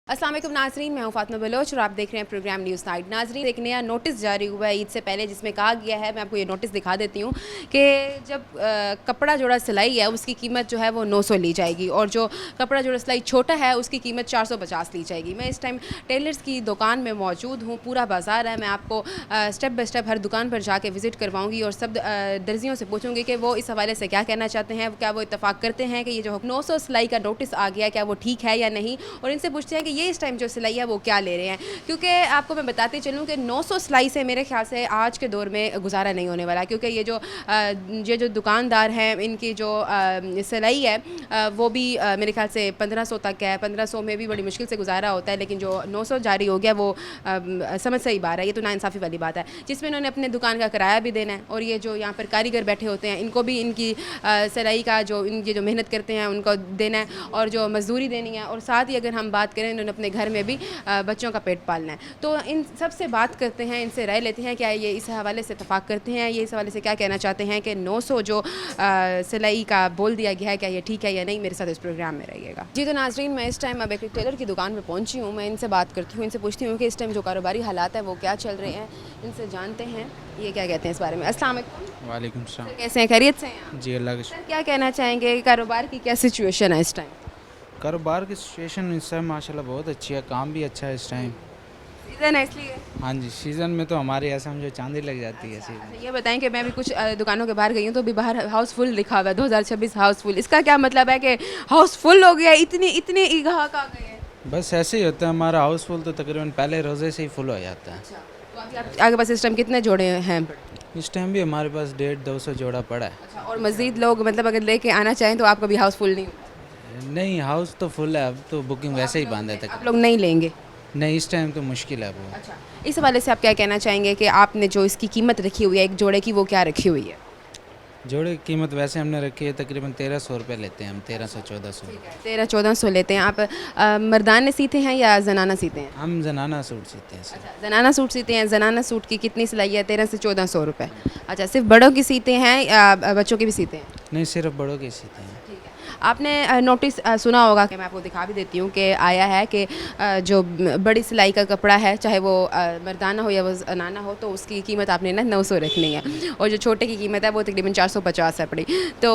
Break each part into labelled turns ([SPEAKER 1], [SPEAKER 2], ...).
[SPEAKER 1] अस्सलाम वालेकुम नाजरीन, मैं हूँ फातिमा बलोच और आप देख रहे हैं प्रोग्राम न्यूज़ नाइट। नाजरीन, एक नया नोटिस जारी हुआ है ईद से पहले, जिसमें कहा गया है, मैं आपको ये नोटिस दिखा देती हूँ कि जब कपड़ा जोड़ा सिलाई है उसकी कीमत जो है वो 900 ली जाएगी और जो कपड़ा जोड़ा सिलाई छोटा है उसकी कीमत 450 ली जाएगी। मैं इस टाइम टेलर्स की दुकान में मौजूद हूँ, पूरा बाज़ार है। मैं आपको स्टेप बाई स्टेप हर दुकान पर जाके विज़िट करवाऊँगी और सब दर्जियों से पूछूँगी कि वो इस हवाले से क्या कहना चाहते हैं, क्या वो इत्तफ़ाक़ करते हैं कि ये जो 900 सिलाई का नोटिस आ गया क्या वो ठीक है या नहीं, और इनसे पूछते हैं कि ये इस टाइम जो सिलाई है वो क्या ले रहे हैं। क्योंकि आपको मैं बताती चलूँ कि 900 सिलाई से मेरे ख्याल से आज के दौर में गुजारा नहीं होने वाला, क्योंकि ये जो दुकानदार हैं इनकी जो सिलाई है वो भी मेरे ख्याल से 1500 तक है। 1500 में भी बड़ी मुश्किल से गुजारा होता है, लेकिन जो 900 जारी हो गया वो समझ से ही बाहर है। ये तो नाइंसाफ़ी वाली बात है, जिसमें इन्होंने अपने दुकान का किराया भी देना है और ये जो यहाँ पर कारीगर बैठे होते हैं इनको भी इनकी सिलाई का इनकी जो मेहनत करते हैं उनको देना है और जो मजदूरी देनी है। और साथ ही अगर हम बात करें, इन्होंने अपने घर में भी बच्चों का पेट पालना है। तो इन सब से बात करते हैं, इनसे राय लेते हैं क्या ये इस हवाले से इत्तफ़ाक़ करते हैं, ये इस हवाले से क्या कहना चाहते हैं कि 900 जो सिलाई का बोल दिया गया है क्या ये ठीक है या नहीं। मेरे साथ इस प्रोग्राम में रहिएगा जी। तो नाजरीन, मैं इस टाइम अब एक टेलर की दुकान पर पहुंची हूँ। मैं इनसे बात करती हूँ, इनसे पूछती हूँ कि इस टाइम जो कारोबारी हालात है वो क्या चल रहे हैं, इनसे जानते हैं ये क्या कहते हैं इस बारे में। अस्सलाम वालेकुम।
[SPEAKER 2] वालेकुम सलाम।
[SPEAKER 1] कैसे हैं, खैरियत से हैं?
[SPEAKER 2] जी अल्लाह के
[SPEAKER 1] सर, क्या कहना चाहेंगे, कारोबार की क्या सिचुएशन है इस टाइम?
[SPEAKER 2] कारोबार की सिचुएशन इस टाइम माशाल्लाह बहुत अच्छी है, काम भी अच्छा है इस टाइम।
[SPEAKER 1] सीज़न है इसलिए?
[SPEAKER 2] हाँ जी, सीज़न में तो हमारे यहाँ समझो चांदी लग जाती है सीज़न।
[SPEAKER 1] अच्छा, ये बताएं कि मैं भी कुछ दुकानों के बाहर गई हूँ तो अभी बाहर हाउसफुल लिखा हुआ है, 2026 हाउसफुल। इसका क्या मतलब है कि हाउसफुल हो गया, इतनी इतने ई ग्राहक आ गए हैं?
[SPEAKER 2] बस ऐसे ही होता है, हमारा हाउसफुल तो तकरीबन पहले रोज़े से ही फुल हो जाता है।
[SPEAKER 1] अच्छा, तो अभी आपके पास इस टाइम कितने जोड़े हैं?
[SPEAKER 2] इस टाइम भी हमारे पास 150-200 जोड़ा पड़ा है।
[SPEAKER 1] अच्छा, और मज़ीद लोग मतलब अगर लेके आना चाहें तो आपका भी हाउसफुल नहीं होगा?
[SPEAKER 2] नहीं, हाउस तो फुल है, अब तो बुकिंग वैसे ही बंद है
[SPEAKER 1] आप
[SPEAKER 2] तक।
[SPEAKER 1] लोग नहीं लेंगे?
[SPEAKER 2] नहीं, इस टाइम तो मुश्किल है वो।
[SPEAKER 1] अच्छा, इस हवाले से आप क्या कहना चाहेंगे कि आपने जो इसकी कीमत रखी हुई है एक जोड़े की, वो क्या रखी हुई है?
[SPEAKER 2] जोड़े की कीमत वैसे हमने रखी है तकरीबन 1300 रुपये लेते हैं हम, 1300-1400।
[SPEAKER 1] 1300-1400 लेते हैं आप। मर्दाने सीते हैं या जनाना सीते हैं?
[SPEAKER 2] हम जनाना सूट सीते हैं सर।
[SPEAKER 1] अच्छा, जनाना सूट सीते हैं। जनाना सूट की कितनी सिलाई है? 1300 से 1400 रुपये। अच्छा, सिर्फ बड़ों की सीते हैं या बच्चों की भी सीते हैं?
[SPEAKER 2] नहीं, सिर्फ बड़ों के सीते हैं।
[SPEAKER 1] ठीक है। आपने नोटिस सुना होगा कि मैं आपको दिखा भी देती हूँ कि आया है कि जो बड़ी सिलाई का कपड़ा है, चाहे वो मर्दाना हो या वो जनाना हो, तो उसकी कीमत आपने ना 900 रखनी है और जो छोटे की कीमत है वो तकरीबन 450 है पड़ी। तो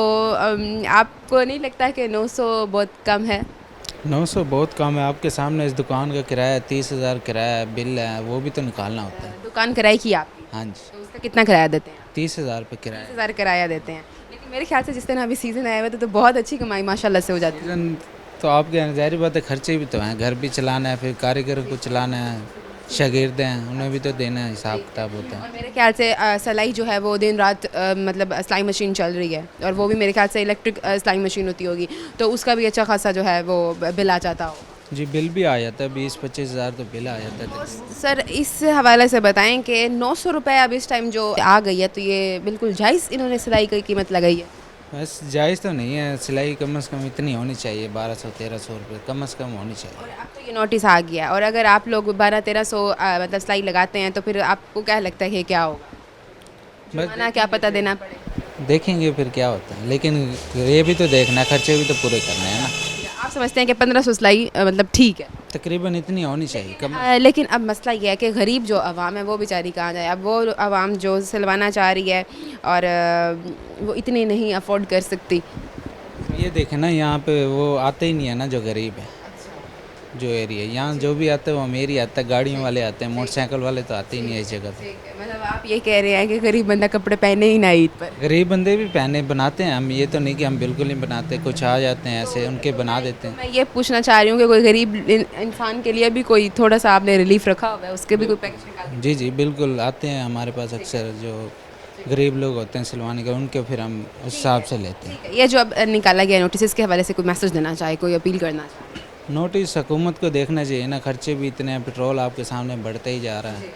[SPEAKER 1] आपको नहीं लगता कि 900 बहुत कम है?
[SPEAKER 2] 900 बहुत कम है। आपके सामने इस दुकान का किराया 30,000 किराया है, बिल है, वो भी तो निकालना होता है।
[SPEAKER 1] दुकान किराए की आपकी,
[SPEAKER 2] हाँ जी,
[SPEAKER 1] तो उसका कितना किराया देते हैं?
[SPEAKER 2] 30,000 रुपये किराया है।
[SPEAKER 1] 30,000 किराया देते हैं। लेकिन मेरे ख्याल से जिस दिन अभी सीज़न आया हुआ है तो बहुत अच्छी कमाई माशाल्लाह से हो जाती है।
[SPEAKER 2] सीजन तो आपके यहाँ ज़ाहिर बात है, खर्चे भी तो हैं, घर भी चलाना है, फिर कारीगर को चलाना है, शागिर्द हैं उन्हें भी तो देना है, हिसाब किताब होता है।
[SPEAKER 1] और मेरे ख्याल से सिलाई जो है वो दिन रात मतलब सिलाई मशीन चल रही है, और वो भी मेरे ख्याल से इलेक्ट्रिक सिलाई मशीन होती होगी, तो उसका भी अच्छा खासा जो है वो बिल आ जाता हो।
[SPEAKER 2] जी, बिल भी आ जाता है, 20-25 हज़ार तो बिल आ जाता है।
[SPEAKER 1] सर, इस हवाले से बताएं कि 900 रुपये अब इस टाइम जो आ गई है, तो ये बिल्कुल जायज़ इन्होंने सिलाई की कीमत लगाई है?
[SPEAKER 2] बस जायज़ तो नहीं है, सिलाई कम से कम इतनी होनी चाहिए, 1200-1300 रुपये कम से कम होनी चाहिए।
[SPEAKER 1] और अब तो ये नोटिस आ गया, और अगर आप लोग 1200-1300 मतलब सिलाई लगाते हैं तो फिर आपको क्या लगता है कि क्या होगा? जुर्माना क्या पता देना पड़े?
[SPEAKER 2] देखेंगे फिर क्या होता है, लेकिन ये भी तो देखना है, खर्चे भी तो पूरे करने हैं ना।
[SPEAKER 1] आप समझते हैं कि 1500 सिलाई मतलब ठीक है?
[SPEAKER 2] तकरीबन इतनी होनी चाहिए कम।
[SPEAKER 1] लेकिन अब मसला ये है कि गरीब जो आवाम है वो बेचारी कहाँ जाए। अब वो आवाम जो सिलवाना चाह रही है और वो इतनी नहीं अफोर्ड कर सकती।
[SPEAKER 2] ये देखें ना, यहाँ पे वो आते ही नहीं है ना जो गरीब है, जो एरिया यहाँ जो भी आता है वो अमीर ही आता है, गाड़ियों वाले आते हैं, मोटरसाइकिल वाले तो आते ही नहीं है इस जगह पे।
[SPEAKER 1] मतलब आप ये कह रहे हैं कि गरीब बंदा कपड़े पहने ही ना ईद पर?
[SPEAKER 2] गरीब बंदे भी पहने बनाते हैं हम, ये तो नहीं कि हम बिल्कुल नहीं बनाते, कुछ आ जाते हैं ऐसे उनके बना देते हैं।
[SPEAKER 1] मैं ये पूछना चाह रही हूँ कि कोई गरीब इंसान के लिए भी कोई थोड़ा सा आपने रिलीफ रखा हुआ है, उसके भी कोई पैकेज निकाल?
[SPEAKER 2] जी जी बिल्कुल, आते हैं हमारे पास अक्सर जो गरीब लोग होते हैं सिलवाने के, उनके फिर हम उस हिसाब से लेते हैं।
[SPEAKER 1] ये जो अब निकाला गया नोटिस, इसके हवाले से कोई मैसेज देना चाहे, कोई अपील करना चाहे?
[SPEAKER 2] नोटिस हुकूमत को देखना चाहिए ना, खर्चे भी इतने हैं, पेट्रोल आपके सामने बढ़ते ही जा रहा है,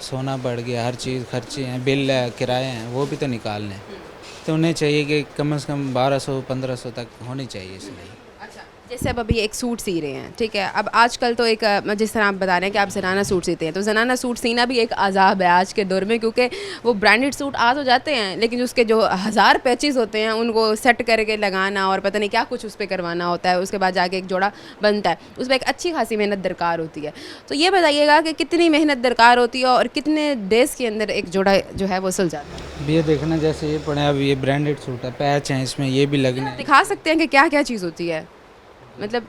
[SPEAKER 2] सोना बढ़ गया, हर चीज़ खर्चे हैं, बिल है, किराए हैं, वो भी तो निकालने हैं। तो उन्हें चाहिए कि कम से कम 1200-1500 तक होनी चाहिए इसलिए।
[SPEAKER 1] अच्छा, जैसे अब अभी एक सूट सी रहे हैं, ठीक है, अब आजकल तो एक जिस तरह आप बता रहे हैं कि आप ज़नाना सूट सीते हैं, तो ज़नाना सूट सीना भी एक अजाब है आज के दौर में, क्योंकि वो ब्रांडेड सूट आ तो जाते हैं लेकिन उसके जो 1000 पैचेस होते हैं उनको सेट करके लगाना और पता नहीं क्या कुछ उस पर करवाना होता है, उसके बाद जाके एक जोड़ा बनता है, उसमें एक अच्छी खासी मेहनत दरकार होती है। तो ये बताइएगा कि कितनी मेहनत दरकार होती है और कितने डेज़ के अंदर एक जोड़ा जो है वो सिल जाता है?
[SPEAKER 2] अब ये देखना, जैसे ये पड़े, अब ये ब्रांडेड सूट है, पैच हैं इसमें, ये भी लगने हैं।
[SPEAKER 1] दिखा सकते हैं कि क्या क्या चीज़ होती है? मतलब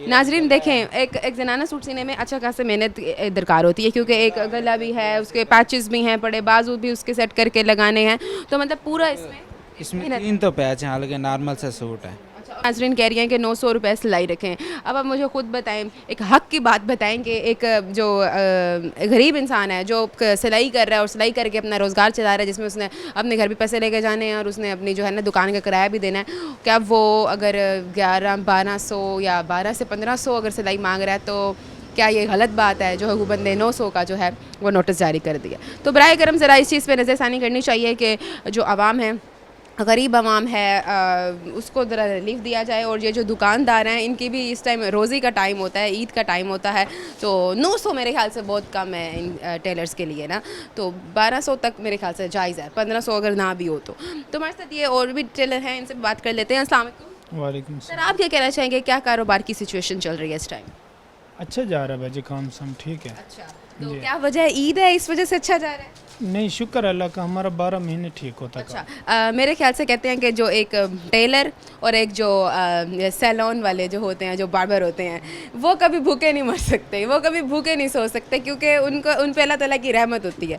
[SPEAKER 1] नाजरीन देखें, एक ज़नाना सूट सीने में अच्छा खासा मेहनत दरकार होती है, क्योंकि एक गला भी है, उसके पैचेस भी हैं, पड़े बाजू भी उसके सेट करके लगाने हैं, तो मतलब पूरा
[SPEAKER 2] इसमें 3 तो पैच हैं, हालांकि नॉर्मल सा सूट है।
[SPEAKER 1] नाजरीन कह रही हैं कि 900 रुपये सिलाई रखें। अब आप मुझे ख़ुद बताएं, एक हक़ की बात बताएं कि एक जो गरीब इंसान है जो सिलाई कर रहा है और सिलाई करके अपना रोज़गार चला रहा है, जिसमें उसने अपने घर भी पैसे लेके जाने हैं और उसने अपनी जो है ना दुकान का किराया भी देना है, क्या वो अगर 1100-1200 या 12 से 1500 अगर सिलाई मांग रहा है तो क्या ये गलत बात है जो हुकूमत ने 900 का जो है वो नोटिस जारी कर दिया? तो बराए करम ज़रा इस चीज़ पर नज़रसानी करनी चाहिए कि जो आवाम है, गरीब आवाम है, उसको ज़रा रिलीफ दिया जाए। और ये जो दुकानदार हैं इनकी भी इस टाइम रोज़ी का टाइम होता है, ईद का टाइम होता है, तो 900 मेरे ख्याल से बहुत कम है इन टेलर्स के लिए ना, तो 1200 तक मेरे ख्याल से जायज़ है, 1500 अगर ना भी हो तो हमारे साथ ये और भी टेलर हैं, इनसे बात कर लेते हैं। अस्सलाम वालेकुम।
[SPEAKER 3] वालेकुम
[SPEAKER 1] सर, आप क्या कहना चाहेंगे, क्या कारोबार की सिचुएशन चल रही है इस टाइम?
[SPEAKER 3] अच्छा जा रहा है भाजी, काम सम ठीक है।
[SPEAKER 1] अच्छा, तो क्या वजह है, ईद है इस वजह से अच्छा जा रहा है?
[SPEAKER 3] नहीं, शुक्र अल्लाह का, हमारा 12 महीने ठीक होता
[SPEAKER 1] अच्छा,
[SPEAKER 3] काम।
[SPEAKER 1] मेरे ख्याल से कहते हैं कि जो एक टेलर और एक जो सैलून वाले जो होते हैं, जो बार्बर होते हैं, वो कभी भूखे नहीं मर सकते, वो कभी भूखे नहीं सो सकते, क्योंकि उन पे अल्लाह ताला की रहमत होती है।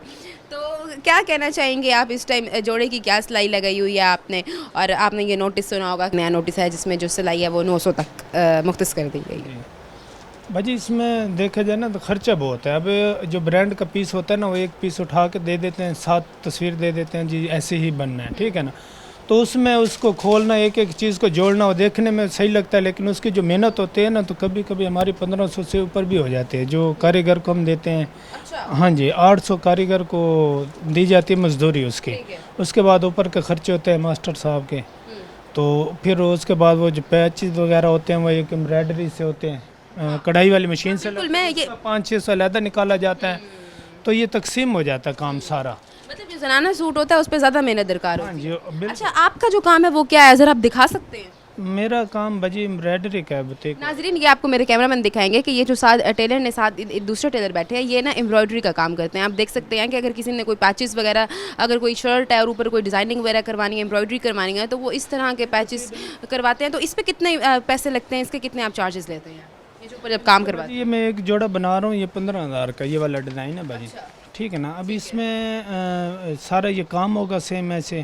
[SPEAKER 1] तो क्या कहना चाहेंगे आप, इस टाइम जोड़े की क्या सिलाई लगाई हुई है आपने? और आपने ये नोटिस सुना होगा, नया नोटिस है जिसमें जो सिलाई है वो 900 तक मुख्तस कर दी गई है।
[SPEAKER 3] भाजी इसमें देखा जाए ना तो खर्चा बहुत है। अब जो ब्रांड का पीस होता है ना, वो एक पीस उठा के दे देते हैं, 7 तस्वीर दे देते हैं जी ऐसे ही बनना है, ठीक है ना, तो उसमें उसको खोलना, एक एक चीज़ को जोड़ना, वो देखने में सही लगता है, लेकिन उसकी जो मेहनत होती है ना, तो कभी कभी हमारी 1500 से ऊपर भी हो जाती है। जो कारीगर को हम देते हैं,
[SPEAKER 1] अच्छा,
[SPEAKER 3] हाँ जी, 800 कारीगर को दी जाती है मजदूरी उसकी, उसके बाद ऊपर के खर्चे होते हैं मास्टर साहब के, तो फिर उसके बाद वो जो पैचेस वगैरह होते हैं वो एक एम्ब्रॉयडरी से होते हैं, कढ़ाई वाली मशीन से
[SPEAKER 1] बिल्कुल, मैं ये
[SPEAKER 3] 500-600 अलहदा निकाला जाता है, तो ये तकसीम हो जाता है काम सारा।
[SPEAKER 1] मतलब जो ज़नाना सूट होता है उस पर ज़्यादा मेहनत दरकार
[SPEAKER 3] हाँ
[SPEAKER 1] होती
[SPEAKER 3] जी,
[SPEAKER 1] है। अच्छा, आपका जो काम है वो क्या है, ज़रा आप दिखा सकते हैं?
[SPEAKER 3] मेरा काम भाजी एम्ब्रॉयडरी का है। बताइए
[SPEAKER 1] नाजरीन, ये आपको मेरे कैमरामैन दिखाएंगे कि ये जो साथ टेलर ने साथ एक दूसरे टेलर बैठे हैं, ये ना एम्ब्रॉयडरी का काम करते हैं। आप देख सकते हैं कि अगर किसी ने कोई पैचेस वगैरह, अगर कोई शर्ट है और ऊपर कोई डिज़ाइनिंग वगैरह करवानी है, एम्ब्रॉयडरी करवानी है, तो वो इस तरह के पैचेस करवाते हैं। तो इस पर कितने पैसे लगते हैं, इसके कितने आप चार्जेस लेते हैं, ये जो ऊपर जब काम करवाते हैं?
[SPEAKER 3] ये मैं एक जोड़ा बना रहा हूँ, ये 15,000 का, ये वाला डिज़ाइन है भाजी, ठीक है ना। अभी इसमें सारा ये काम होगा सेम ऐसे,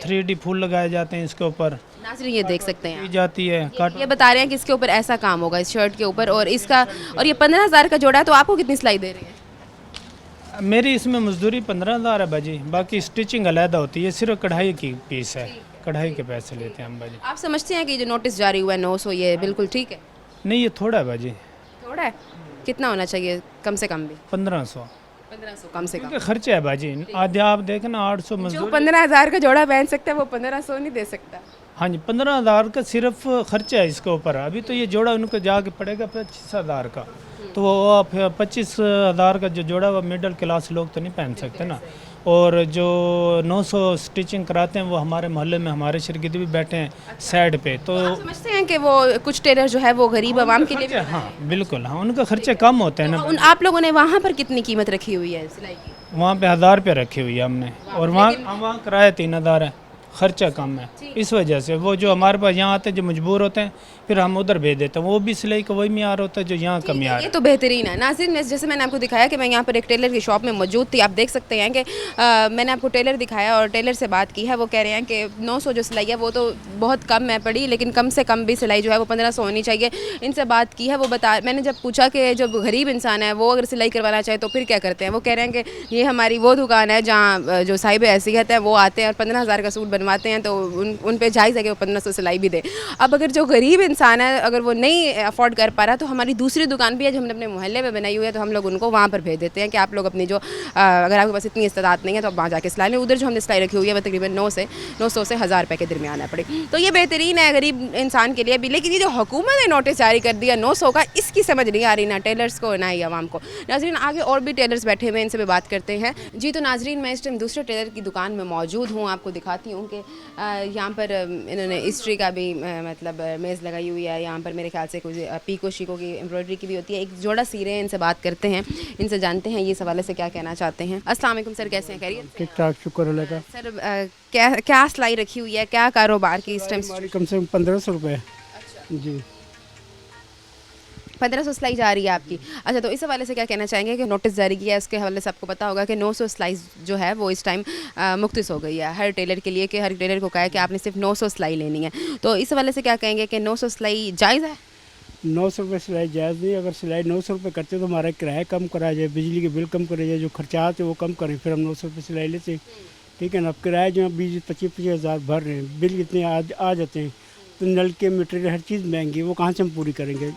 [SPEAKER 3] 3D फूल लगाए जाते हैं इसके ऊपर,
[SPEAKER 1] नाजरीन ये देख सकते हैं
[SPEAKER 3] की जाती है काट।
[SPEAKER 1] ये बता रहे हैं कि इसके ऊपर ऐसा काम होगा इस शर्ट के ऊपर, और इसका, और ये 15,000 का जोड़ा है, तो आपको कितनी सिलाई दे रही है?
[SPEAKER 3] मेरी इसमें मजदूरी 15,000 है भाजी, बाकी स्टिचिंग अलहदा होती है, सिर्फ कढ़ाई की पीस है, कढ़ाई के पैसे लेते हैं हम भाजी।
[SPEAKER 1] आप समझते हैं कि जो नोटिस जारी हुआ है 900, ये बिल्कुल ठीक है?
[SPEAKER 3] नहीं, ये थोड़ा है भाजी,
[SPEAKER 1] थोड़ा है? कितना होना चाहिए कम से कम भी?
[SPEAKER 3] 1500
[SPEAKER 1] कम से कम।
[SPEAKER 3] क्योंकि खर्चे है भाजी, आधे आप देखें ना, 800
[SPEAKER 1] जो
[SPEAKER 3] मजदूरी।
[SPEAKER 1] 15,000 का जोड़ा पहन सकता है वो 1500 नहीं दे सकता।
[SPEAKER 3] हाँ जी, 15,000 का सिर्फ खर्चा है इसके ऊपर। अभी तो ये जोड़ा उनको जाके पड़ेगा 25,000 का, तो वो आप 25,000 का जो जोड़ा वो मिडिल क्लास लोग तो नहीं पहन सकते ना। और जो 900 स्टिचिंग कराते हैं वो हमारे मोहल्ले में हमारे शर्गिद भी बैठे हैं साइड पे, तो
[SPEAKER 1] आप समझते हैं कि वो कुछ टेलर जो है वो गरीब आवाम के लिए भी
[SPEAKER 3] हाँ बिल्कुल, हाँ उनका खर्चे कम होते हैं ना।
[SPEAKER 1] आप लोगों ने वहाँ पर कितनी कीमत रखी हुई है सिलाई की?
[SPEAKER 3] वहाँ पे 1,000 रुपये रखी हुई है हमने, और वहाँ किराया 3,000 है, खर्चा कम है। इस वजह से वो जो हमारे पास यहाँ आते हैं, जो मजबूर होते हैं, फिर हम उधर भेज देते हैं, वो भी सिलाई का वही म्यार होता है जो यहाँ का म्यार
[SPEAKER 1] ये
[SPEAKER 3] है।
[SPEAKER 1] तो बेहतरीन है। नाज़रीन, जैसे मैंने आपको दिखाया कि मैं यहाँ पर एक टेलर की शॉप में मौजूद थी, आप देख सकते हैं कि मैंने आपको टेलर दिखाया और टेलर से बात की है। वो कह रहे हैं कि 900 जो सिलाई है वो तो बहुत कम है पड़ी, लेकिन कम से कम भी सिलाई जो है वो 1500 होनी चाहिए। इनसे बात की है, वो बता, मैंने जब पूछा कि जब गरीब इंसान है वो अगर सिलाई करवाना चाहे तो फिर क्या करते हैं, वो कह रहे हैं कि ये हमारी वो दुकान है जहाँ जो साहिब हैसियत है वो आते हैं और 15,000 का सूट बनवा बनवाते हैं तो उन पे जायज़ है कि वो 1500 सिलाई भी दे। अब अगर जो गरीब इंसान है अगर वो नहीं अफोर्ड कर पा रहा तो हमारी दूसरी दुकान भी है जो हमने अपने मोहल्ले में बनाई हुई है, तो हम लोग उनको वहाँ पर भेज देते हैं कि आप लोग अपनी जो अगर आपके पास इतनी इस्तात नहीं है तो आप वहाँ जाके सिलाई लें। उधर जो हमने सिलाई रखी हुई है वो तकरीबन 900 से 1000 रुपये के दरमियान है पड़ी, तो ये बेहतरीन है गरीब इंसान के लिए भी। लेकिन ये जो हुकूमत ने नोटिस जारी कर दिया 900 का, इसकी समझ नहीं आ रही ना टेलर्स को ना ही आवाम को। नाजरीन आगे और भी टेलर्स बैठे हुए हैं, इनसे भी बात करते हैं। जी तो नाजरीन मैं इस टाइम दूसरे टेलर की दुकान में मौजूद हूँ, आपको दिखाती हूँ कि यहाँ पर इन्होंने इस्ट्री का भी मतलब मेज़ लगाई हुई है। यहाँ पर मेरे ख्याल से कुछ पीको शीको की एम्ब्रॉयडरी की भी होती है। एक जोड़ा सी रहे हैं, इनसे बात करते हैं, इनसे जानते हैं ये इस हवाले से क्या कहना चाहते हैं। अस्सलाम वालेकुम सर, कैसे हैं? खैरियत?
[SPEAKER 4] ठीक ठाक, शुक्र अल्लाह का।
[SPEAKER 1] सर क्या सिलाई रखी हुई है, क्या कारोबार की इस टाइम?
[SPEAKER 4] हमारी कम से कम 1500 रुपये जी।
[SPEAKER 1] 1500 सिलाई जा रही है आपकी। अच्छा, तो इस हवाले से क्या कहना चाहेंगे कि नोटिस जारी किया है उसके हवाले से आपको पता होगा कि 900 सिलाई जो है वो इस टाइम मुख्तस हो गई है हर टेलर के लिए, कि हर टेलर को कहा है कि आपने सिर्फ 900 सिलाई लेनी है। तो इस हवाले से क्या कहेंगे कि 900 सिलाई जायज़ है?
[SPEAKER 4] 900 रुपये सिलाई जायज़ नहीं। अगर सिलाई 900 रुपये करते तो हमारा किराया कम करा जाए, बिजली के बिल कम करे जाए, जो खर्चात है वो कम करें, फिर हम 900 रुपये सिलाई लेते। ठीक है ना। अब किराया जो 20-25 हज़ार भर रहे हैं, बिल कितने आ जाते हैं, तो नल के मटेरियल हर चीज़ महंगी, वो कहाँ से हम पूरी करेंगे?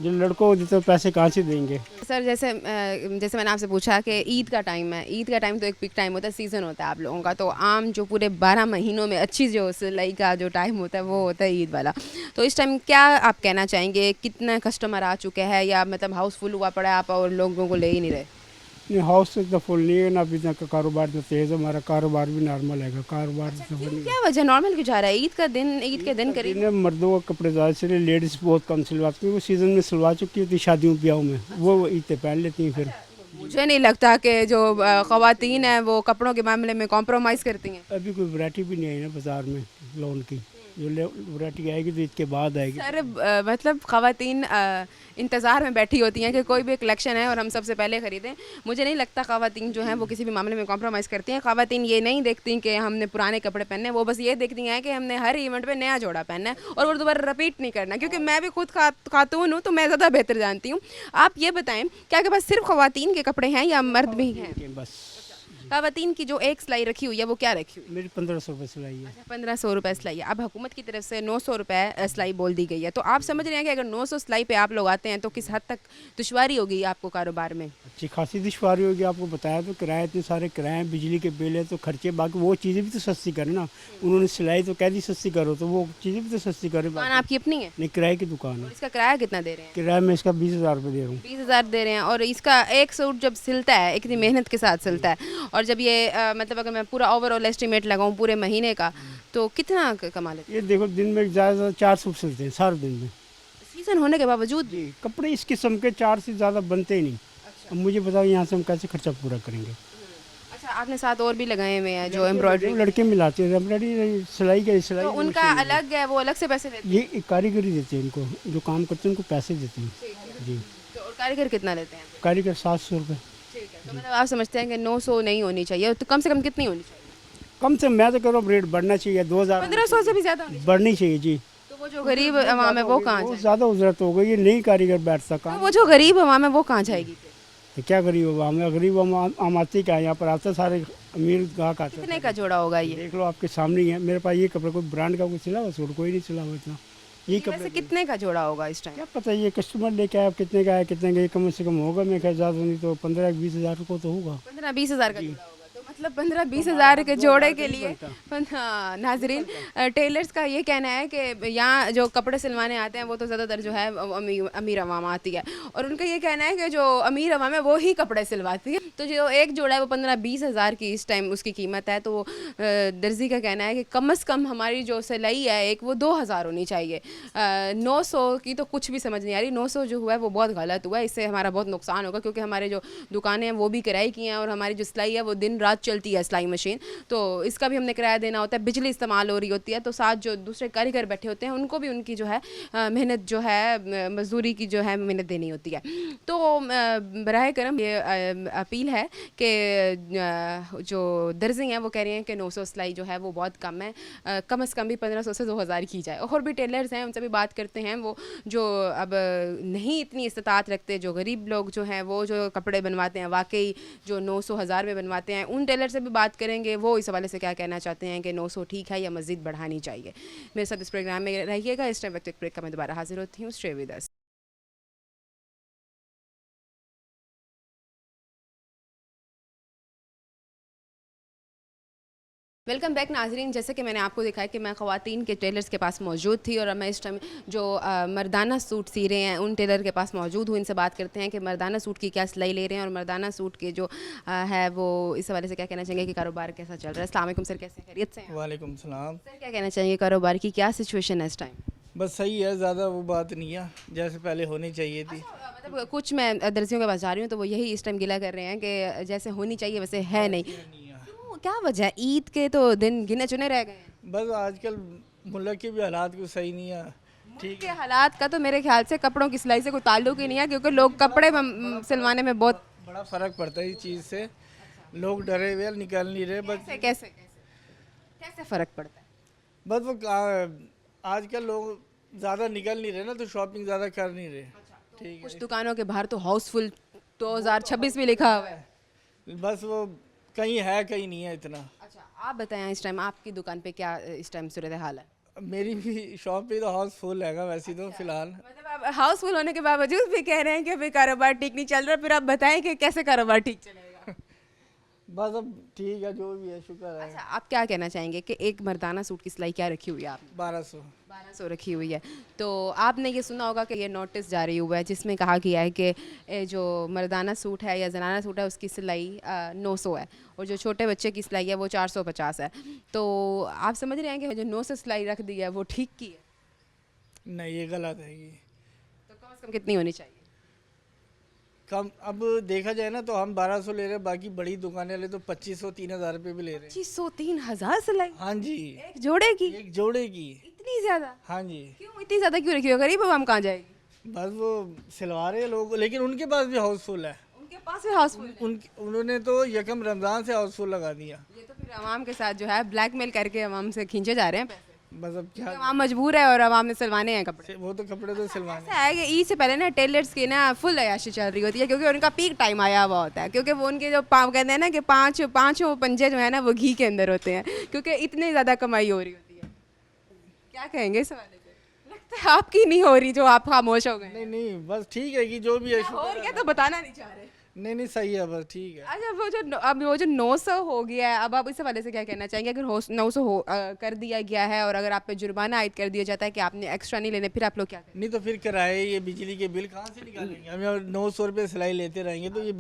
[SPEAKER 4] जो लड़कों को देते पैसे कहाँ से देंगे?
[SPEAKER 1] सर जैसे मैंने आपसे पूछा कि ईद का टाइम है, ईद का टाइम तो एक पिक टाइम होता है, सीज़न होता है आप लोगों का, तो आम जो पूरे 12 महीनों में अच्छी जो सिलाई का जो टाइम होता है वो होता है ईद वाला। तो इस टाइम क्या आप कहना चाहेंगे, कितना कस्टमर आ चुके हैं या मतलब हाउसफुल हुआ पड़ा है आप और लोगों को ले ही नहीं रहे?
[SPEAKER 4] नहीं, हाउस इतना फुल नहीं है ना, अभी तक कारोबार तो तेज़, हमारा कारोबार भी नॉर्मल है, कारोबार तो नहीं।
[SPEAKER 1] क्या वजह नॉर्मल क्यों जा रहा है? ईद के दिन करीब
[SPEAKER 4] इन्हें मर्दों का कपड़े ज़्यादा से लेडीज़ बहुत कम सिलवाती, क्योंकि वो सीज़न में सिलवा चुकी होती शादियों ब्याहों में, वो ईद पे पहन लेती हैं। फिर
[SPEAKER 1] मुझे नहीं लगता कि जो ख़वातीन हैं वो कपड़ों के मामले में कॉम्प्रोमाइज़ करती हैं।
[SPEAKER 4] अभी कोई वैरायटी भी नहीं आई ना बाज़ार में लोन की, जो वैरायटी आएगी तो ईद के बाद आएगी।
[SPEAKER 1] सर मतलब ख़वातीन इंतज़ार में बैठी होती हैं कि कोई भी कलेक्शन है और हम सबसे पहले ख़रीदें। मुझे नहीं लगता ख़वातीन जो हैं वो किसी भी मामले में कॉम्प्रोमाइज़ करती हैं। ख़वातीन ये नहीं देखती कि हमने पुराने कपड़े पहने, वो बस ये देखती हैं कि हमने हर इवेंट पे नया जोड़ा पहनना है और वो दोबारा रिपीट नहीं करना। क्योंकि मैं भी खुद खातून हूँ तो मैं ज़्यादा बेहतर जानती हूँ। आप ये बताएँ क्या आपके पास सिर्फ ख़वातीन के कपड़े हैं या मर्द भी हैं?
[SPEAKER 4] बस
[SPEAKER 1] ख़वातीन की जो एक सिलाई रखी हुई है वो क्या रखी हुई है?
[SPEAKER 4] मेरी 1500 रुपये सिलाई है।
[SPEAKER 1] 1500 रुपये सिलाई है। अब हुकूमत की तरफ से 900 रुपये सिलाई बोल दी गई है, तो आप समझ रहे हैं कि अगर 900 सिलाई पे आप लोग आते हैं तो किस हद तक दुश्वारी होगी आपको कारोबार में?
[SPEAKER 4] अच्छी खासी दुश्वारी होगी। आपको बताया तो किराए इतने सारे किराए, बिजली के बिल है, तो खर्चे, बाकी वो चीज़ें भी तो सस्ती करें ना। उन्होंने सिलाई तो कह दी सस्ती करो, तो वो चीज़ें भी तो सस्ती करें।
[SPEAKER 1] दुकान आपकी अपनी है?
[SPEAKER 4] नहीं, किराए की दुकान है।
[SPEAKER 1] इसका किराया कितना दे रहे हैं?
[SPEAKER 4] किराया मैं इसका 20,000 रुपये दे रहा हूँ।
[SPEAKER 1] 20,000 दे रहे हैं। और इसका एक सूट जब सिलता है इतनी मेहनत के साथ सिलता है, और जब ये मतलब अगर मैं पूरा ओवरऑल एस्टिमेट लगाऊं पूरे महीने का तो कितना कमा लेते हैं?
[SPEAKER 4] ये देखो, दिन में ज़्यादा 4 सूट सिलते हैं सारे दिन में।
[SPEAKER 1] सीज़न होने के बावजूद
[SPEAKER 4] जी, कपड़े इस किस्म के 4 से ज़्यादा बनते ही नहीं। अब मुझे बताओ यहाँ से हम कैसे खर्चा पूरा करेंगे?
[SPEAKER 1] अच्छा, आपने साथ और भी लगाए हुए हैं जो एम्ब्रॉयडरी,
[SPEAKER 4] लड़के मिलाते हैं एम्ब्रॉयडरी, सिलाई का सिलाई,
[SPEAKER 1] तो उनका अलग है, वो अलग से पैसे लेते
[SPEAKER 4] ये कारीगरी देते हैं इनको, जो काम करते हैं उनको पैसे देते हैं जी।
[SPEAKER 1] हैं? तो और कारीगर कितना लेते हैं?
[SPEAKER 4] कारीगर 700 रुपये।
[SPEAKER 1] ठीक है, तो मतलब आप समझते हैं कि 900 नहीं होनी चाहिए, तो कम से कम कितनी होनी चाहिए?
[SPEAKER 4] कम से मैं तो कह रहा हूँ रेट बढ़ना चाहिए, 2000
[SPEAKER 1] 1500 से भी ज़्यादा होनी
[SPEAKER 4] बढ़नी चाहिए जी।
[SPEAKER 1] चाहिए। तो वो जो गरीब अवाम है वो कहाँ
[SPEAKER 4] बहुत
[SPEAKER 1] जाए?
[SPEAKER 4] ज़्यादा उजरत हो गई, ये नहीं कारीगर बैठ
[SPEAKER 1] तो
[SPEAKER 4] सका।
[SPEAKER 1] वो जो गरीब अवाम है वो कहाँ जाएगी फिर?
[SPEAKER 4] तो क्या गरीब आवाम है? गरीब आम आती क्या है, यहाँ पर आते सारे अमीर गाहक आते हैं।
[SPEAKER 1] कितने का जोड़ा होगा ये?
[SPEAKER 4] देख लो आपके सामने ही है। मेरे पास ये कपड़े कोई ब्रांड का कोई सिला हुआ सूट कोई नहीं सिला हुआ इतना। ये
[SPEAKER 1] वैसे
[SPEAKER 4] कपड़े
[SPEAKER 1] कितने का जोड़ा होगा इस टाइम?
[SPEAKER 4] क्या पता, ये कस्टमर लेके आया कितने का है, कितने का, ये कम से कम होगा मैं ख्याल ज़्यादा नहीं तो 15-20 हज़ार को तो होगा।
[SPEAKER 1] 15-20 हज़ार का जोड़ा होगा। तो मतलब 15-20 हज़ार के जोड़े के लिए हाँ नाजरीन, टेलर्स का ये कहना है कि यहाँ जो कपड़े सिलवाने आते हैं वो तो ज़्यादातर जो है अमीर अवाम आती है, और उनका ये कहना है कि जो अमीर अवाम है वो ही कपड़े सिलवाती है। तो जो एक जोड़ा है वो 15-20 हज़ार की इस टाइम उसकी कीमत है। तो दर्जी का कहना है कि कम से कम हमारी जो सिलाई है एक वो 2000 होनी चाहिए। 900 की तो कुछ भी समझ नहीं आ रही। 900 जो हुआ है वो बहुत गलत हुआ है, इससे हमारा बहुत नुकसान होगा, क्योंकि हमारे जो दुकानें हैं वो भी किराए की हैं और हमारी जो सिलाई है वो दिन रात चलती है सिलाई मशीन, तो इसका भी हमने किराया देना होता है, बिजली इस्तेमाल हो रही होती है, तो साथ जो दूसरे कारीगर बैठे होते हैं उनको भी उनकी जो है मेहनत जो है मजदूरी की जो है मेहनत देनी होती है। तो बराए करम ये अपील है कि जो दर्जी हैं वो कह रहे हैं कि 900 सिलाई जो है वो बहुत कम है, कम से कम भी 1500 से 2000 की जाए। और भी टेलर्स हैं उनसे भी बात करते हैं, वो जो अब नहीं इतनी इस्तात रखते, जो गरीब लोग जो हैं वो जो कपड़े बनवाते हैं वाकई जो 900 हज़ार में बनवाते हैं, उन टेलर टेलर से भी बात करेंगे, वो इस हवाले से क्या कहना चाहते हैं कि 900 ठीक है या मज़ीद बढ़ानी चाहिए। मेरे साथ इस प्रोग्राम में रहिएगा। इस टाइम वक्त एक ब्रेक का मैं दोबारा हाजिर होती हूँ। Stay with us. Welcome back नाजरीन। जैसे कि मैंने आपको दिखाया कि मैं ख़वातीन के टेलर्स के पास मौजूद थी और अब मैं इस टाइम जो मर्दाना सूट सी रहे हैं उन टेलर के पास मौजूद हूँ। इनसे बात करते हैं कि मर्दाना सूट की क्या सिलाई ले रहे हैं और मर्दाना सूट के जो है वो इस हवाले से क्या कहना चाहेंगे कि कारोबार कैसा चल रहा है। अस्सलाम वालेकुम सर, कैसे हैं? खैरियत से हैं?
[SPEAKER 5] वालेकुम सलाम।
[SPEAKER 1] सर क्या कहना चाहिए, कारोबार की क्या सिचुएशन है इस टाइम?
[SPEAKER 5] बस सही है, ज़्यादा वो बात नहीं है जैसे पहले होनी चाहिए थी।
[SPEAKER 1] मतलब कुछ मैं दर्जियों के पास जा रही हूँ तो वो यही इस टाइम गिला कर रहे हैं कि जैसे होनी चाहिए वैसे है नहीं। क्यों, क्या वजह है? ईद के तो दिन गिने चुने रह गए हैं।
[SPEAKER 5] बस आजकल मुल्क के भी हालात कुछ सही नहीं है।
[SPEAKER 1] ठीक के हालात का तो मेरे ख्याल से कपड़ों की सिलाई से कोई ताल्लुक ही नहीं है, क्योंकि लोग कपड़े सिलवाने में बहुत
[SPEAKER 5] बड़ा फ़र्क पड़ता है इस चीज़ से। लोग डरे हुए निकल नहीं रहे। बस
[SPEAKER 1] कैसे कैसे कैसे कैसे फ़र्क पड़ता है?
[SPEAKER 5] बस वो आजकल लोग ज़्यादा निकल नहीं रहे ना, तो शॉपिंग ज़्यादा कर नहीं रहे। ठीक
[SPEAKER 1] कुछ दुकानों के बाहर तो हाउसफुल 2026 भी लिखा हुआ है।
[SPEAKER 5] है, बस वो कहीं है कहीं नहीं है इतना।
[SPEAKER 1] अच्छा, आप बताएं इस टाइम आपकी दुकान पे क्या इस टाइम सूरत हाल है?
[SPEAKER 5] मेरी भी शॉप पे तो हाउस फुल हैगा वैसे तो फ़िलहाल।
[SPEAKER 1] मतलब आप हाउसफुल होने के बावजूद भी कह रहे हैं कि भाई कारोबार ठीक नहीं चल रहा, फिर आप बताएं कि कैसे कारोबार ठीक चलेगा?
[SPEAKER 5] बस अब ठीक है, जो भी है शुक्र है।
[SPEAKER 1] अच्छा, आप क्या कहना चाहेंगे कि एक मर्दाना सूट की सिलाई क्या रखी हुई है आपने?
[SPEAKER 5] 1200
[SPEAKER 1] रखी हुई है। तो आपने ये सुना होगा कि ये नोटिस जारी हुआ है जिसमें कहा गया है कि जो मर्दाना सूट है या जनाना सूट है उसकी सिलाई 900 है और जो छोटे बच्चे की सिलाई है वो 450 है। तो आप समझ रहे हैं कि जो 900 सिलाई रख दी है वो ठीक की है?
[SPEAKER 5] नहीं, ये गलत है ये।
[SPEAKER 1] तो कम से कम कितनी होनी चाहिए?
[SPEAKER 5] कम अब देखा जाए ना तो हम 1200 ले रहे हैं, बाकी बड़ी दुकानें वाले तो 2500-3000 रुपये भी ले रहे हैं।
[SPEAKER 1] 2500-3000 सिलाई
[SPEAKER 5] हाँ जी,
[SPEAKER 1] एक जोड़े की?
[SPEAKER 5] एक जोड़े की।
[SPEAKER 1] इतनी ज्यादा?
[SPEAKER 5] हाँ जी,
[SPEAKER 1] क्यों इतनी ज्यादा क्यों रखी हो? गरीब हम कहाँ जाएगी?
[SPEAKER 5] बस वो सिलवा रहे हैं लोग, लेकिन उनके पास भी हाउसफुल है।
[SPEAKER 1] उनके पास भी हाउसफुल है।
[SPEAKER 5] उन्होंने तो यकम रमज़ान से हाउसफुल लगा दिया।
[SPEAKER 1] ये तो फिर आवाम के साथ जो है ब्लैकमेल करके आवाम से खींचे जा रहे हैं पैसे।
[SPEAKER 5] बस अब क्या,
[SPEAKER 1] आवाम मजबूर है और आवाम ने सिलवाने हैं कपड़े।
[SPEAKER 5] वो तो कपड़े तो सिलवाने।
[SPEAKER 1] ऐसा है कि ईद से पहले ना टेलर्स की ना फुल अयाशी चल रही होती है, क्योंकि उनका पीक टाइम आया हुआ होता है, क्योंकि वो उनके जो कहते हैं ना कि पाँचों पंजे जो है ना वो घी के अंदर होते हैं, क्योंकि इतनी ज़्यादा कमाई हो रही होती है। क्या कहेंगे इस हवाले से? लगता है आपकी नहीं हो रही जो आप खामोश हो गए।
[SPEAKER 5] नहीं नहीं, बस ठीक है कि जो भी है
[SPEAKER 1] और क्या तो बताना नहीं चाह रहे।
[SPEAKER 5] नहीं नहीं, सही है, बस ठीक है।
[SPEAKER 1] अच्छा, वो जो 900 हो गया है, अब आप इस हवाले से क्या कहना चाहेंगे? अगर 900 कर दिया गया है और अगर आप पे जुर्माना आयद कर दिया जाता है कि आपने एक्स्ट्रा नहीं लेने, फिर आप लोग क्या करें?
[SPEAKER 5] नहीं तो फिर किराए, ये बिजली के बिल कहाँ से निकालेंगे? हम 900 रुपये सिलाई लेते रहेंगे तो ये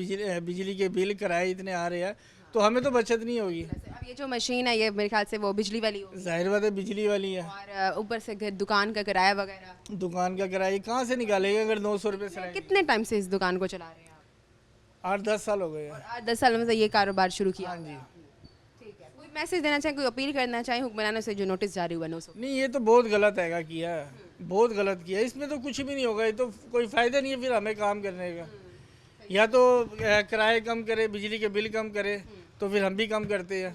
[SPEAKER 5] बिजली के बिल किराए इतने आ रहे हैं तो हमें तो बचत नहीं होगी।
[SPEAKER 1] अब ये जो मशीन है ये मेरे ख्याल से वो बिजली वाली होगी
[SPEAKER 5] जाहिर बात है बिजली वाली है,
[SPEAKER 1] और ऊपर से दुकान का किराया वगैरह।
[SPEAKER 5] दुकान का किराया कहाँ से निकालेंगे अगर 900 रुपये सिलाई?
[SPEAKER 1] कितने टाइम से इस दुकान को चला रहे हैं आप?
[SPEAKER 5] 8-10 साल हो गए हैं।
[SPEAKER 1] 8-10 साल में से ये कारोबार शुरू किया?
[SPEAKER 5] हाँ जी।
[SPEAKER 1] ठीक है, कोई मैसेज देना चाहें, कोई अपील करना चाहें हुक्मरानों से जो नोटिस जारी हुआ 900?
[SPEAKER 5] नहीं, ये तो बहुत गलत है किया है, बहुत गलत किया है। इसमें तो कुछ भी नहीं होगा, ये तो कोई फ़ायदा नहीं है फिर हमें काम करने का। या तो किराए कम करे, बिजली के बिल कम करे, तो फिर हम भी कम करते हैं।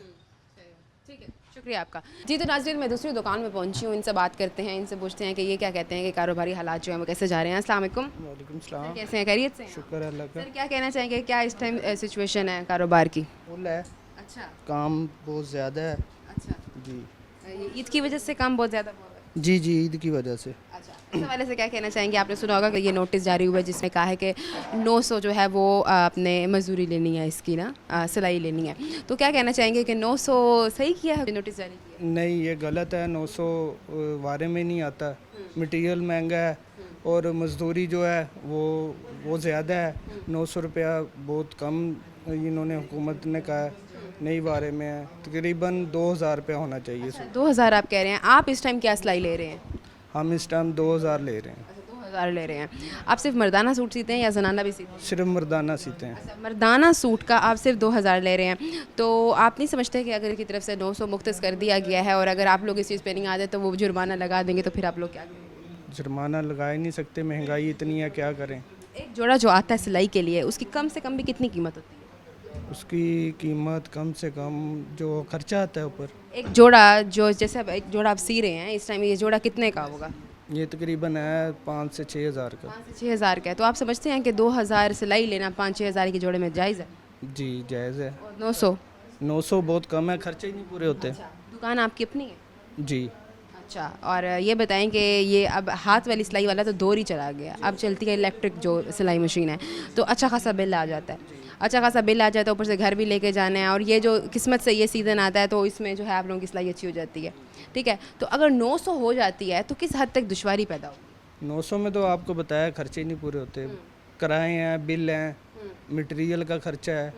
[SPEAKER 1] ठीक है, शुक्रिया आपका। जी, तो नाज़रीन मैं दूसरी दुकान में पहुंची हूँ, इनसे बात करते हैं, इनसे पूछते हैं कि ये क्या कहते हैं कि कारोबारी हालात जो है वो कैसे जा रहे हैं। अस्सलाम वालेकुम।
[SPEAKER 3] वालेकुम सलाम।
[SPEAKER 1] कैसे हैं? खैरियत से हैं?
[SPEAKER 3] शुक्र है अल्लाह का।
[SPEAKER 1] सर क्या कहना चाहेंगे, क्या इस टाइम सिचुएशन है कारोबार की?
[SPEAKER 6] फुल है,
[SPEAKER 1] अच्छा
[SPEAKER 6] काम बहुत ज़्यादा है।
[SPEAKER 1] अच्छा,
[SPEAKER 6] जी
[SPEAKER 1] ये ईद की वजह से काम बहुत ज़्यादा हुआ है?
[SPEAKER 6] जी जी, ईद की वजह से।
[SPEAKER 1] अच्छा, इस हवाले से क्या कहना चाहेंगे? आपने सुना होगा कि ये नोटिस जारी हुआ है जिसमें कहा है कि 900 जो है वो आपने मजदूरी लेनी है, इसकी ना सिलाई लेनी है। तो क्या कहना चाहेंगे कि 900 सही किया है नोटिस जारी किया?
[SPEAKER 6] नहीं, ये गलत है। 900 वारे में नहीं आता। मटेरियल महंगा है और मजदूरी जो है वो ज़्यादा है। 900 रुपया बहुत कम इन्होंने हुकूमत ने कहा है, नई वारे में है। तकरीबन 2000 रुपया होना चाहिए।
[SPEAKER 1] 2000 आप कह रहे हैं। आप इस टाइम क्या सिलाई ले रहे हैं?
[SPEAKER 6] हम इस टाइम 2000 ले रहे हैं।
[SPEAKER 1] 2000 ले रहे हैं। आप सिर्फ मर्दाना सूट सीते हैं या जनाना भी सीते हैं?
[SPEAKER 6] सिर्फ मर्दाना सीते हैं।
[SPEAKER 1] अच्छा, मर्दाना सूट का आप सिर्फ 2000 ले रहे हैं। तो आप नहीं समझते कि अगर की तरफ से 900 मुख्तस कर दिया गया है और अगर आप लोग इस चीज़ पे नहीं आते तो वो जुर्माना लगा देंगे, तो फिर आप लोग क्या करेंगे?
[SPEAKER 6] जुर्माना लगा ही नहीं सकते, महंगाई इतनी है, क्या करें।
[SPEAKER 1] एक जोड़ा जो आता है सिलाई के लिए उसकी कम से कम भी कितनी कीमत होती है?
[SPEAKER 6] उसकी कीमत कम से कम जो खर्चा आता है ऊपर,
[SPEAKER 1] एक जोड़ा जो जैसे अब एक जोड़ा आप सी रहे हैं इस टाइम, ये जोड़ा कितने का होगा?
[SPEAKER 6] ये तकरीबन है 5 से 6 हज़ार का।
[SPEAKER 1] 5 से 6 हज़ार का है। तो आप समझते हैं कि 2000 सिलाई लेना 5-6 हज़ार के जोड़े में जायज़ है?
[SPEAKER 6] जी जायज़ है।
[SPEAKER 1] और 900
[SPEAKER 6] 900 बहुत कम है, खर्चे ही नहीं पूरे होते।
[SPEAKER 1] दुकान आपकी अपनी है?
[SPEAKER 6] जी।
[SPEAKER 1] अच्छा, और ये बताएं कि ये अब हाथ वाली सिलाई वाला तो दौर ही चला गया, अब चलती है इलेक्ट्रिक जो सिलाई मशीन है, तो अच्छा खासा बिल आ जाता है, अच्छा खासा बिल आ जाता है, ऊपर से घर भी लेके जाना है, और ये जो किस्मत से ये सीज़न आता है तो इसमें जो है आप लोगों की सिलाई अच्छी हो जाती है, ठीक है। तो अगर 900 हो जाती है तो किस हद तक दुश्वारी पैदा होगी?
[SPEAKER 6] 900 में तो आपको बताया खर्चे ही नहीं पूरे होते, किराए हैं, बिल हैं, मटेरियल का खर्चा है,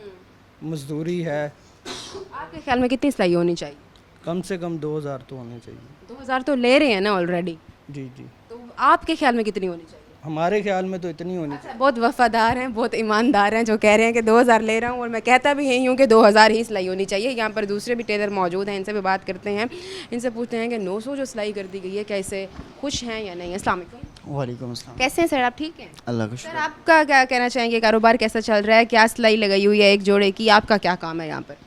[SPEAKER 6] मजदूरी है।
[SPEAKER 1] आपके ख्याल में कितनी सिलाई होनी चाहिए?
[SPEAKER 6] कम से कम 2000 तो होने चाहिए।
[SPEAKER 1] 2000 तो ले रहे हैं ना ऑलरेडी,
[SPEAKER 6] जी जी,
[SPEAKER 1] तो आपके ख्याल में कितनी होनी चाहिए?
[SPEAKER 6] हमारे ख्याल में तो इतनी होनी चाहिए।
[SPEAKER 1] बहुत वफादार हैं, बहुत ईमानदार हैं, जो कह रहे हैं कि 2000 ले रहा हूँ, और मैं कहता भी यही हूँ कि 2000 ही सिलाई होनी चाहिए। यहाँ पर दूसरे भी टेलर मौजूद हैं, इनसे भी बात करते हैं, इनसे पूछते हैं कि 900 जो सिलाई कर दी गई है, कैसे खुश हैं या नहीं? अस्सलाम वालेकुम।
[SPEAKER 7] वालेकुम अस्सलाम।
[SPEAKER 1] कैसे हैं सर, आप ठीक हैं?
[SPEAKER 7] अल्लाह का
[SPEAKER 1] सर
[SPEAKER 7] शुक्र।
[SPEAKER 1] आपका क्या कहना चाहेंगे, कारोबार कैसा चल रहा है? क्या सिलाई लगाई हुई है एक जोड़े की? आपका क्या काम है यहाँ पर?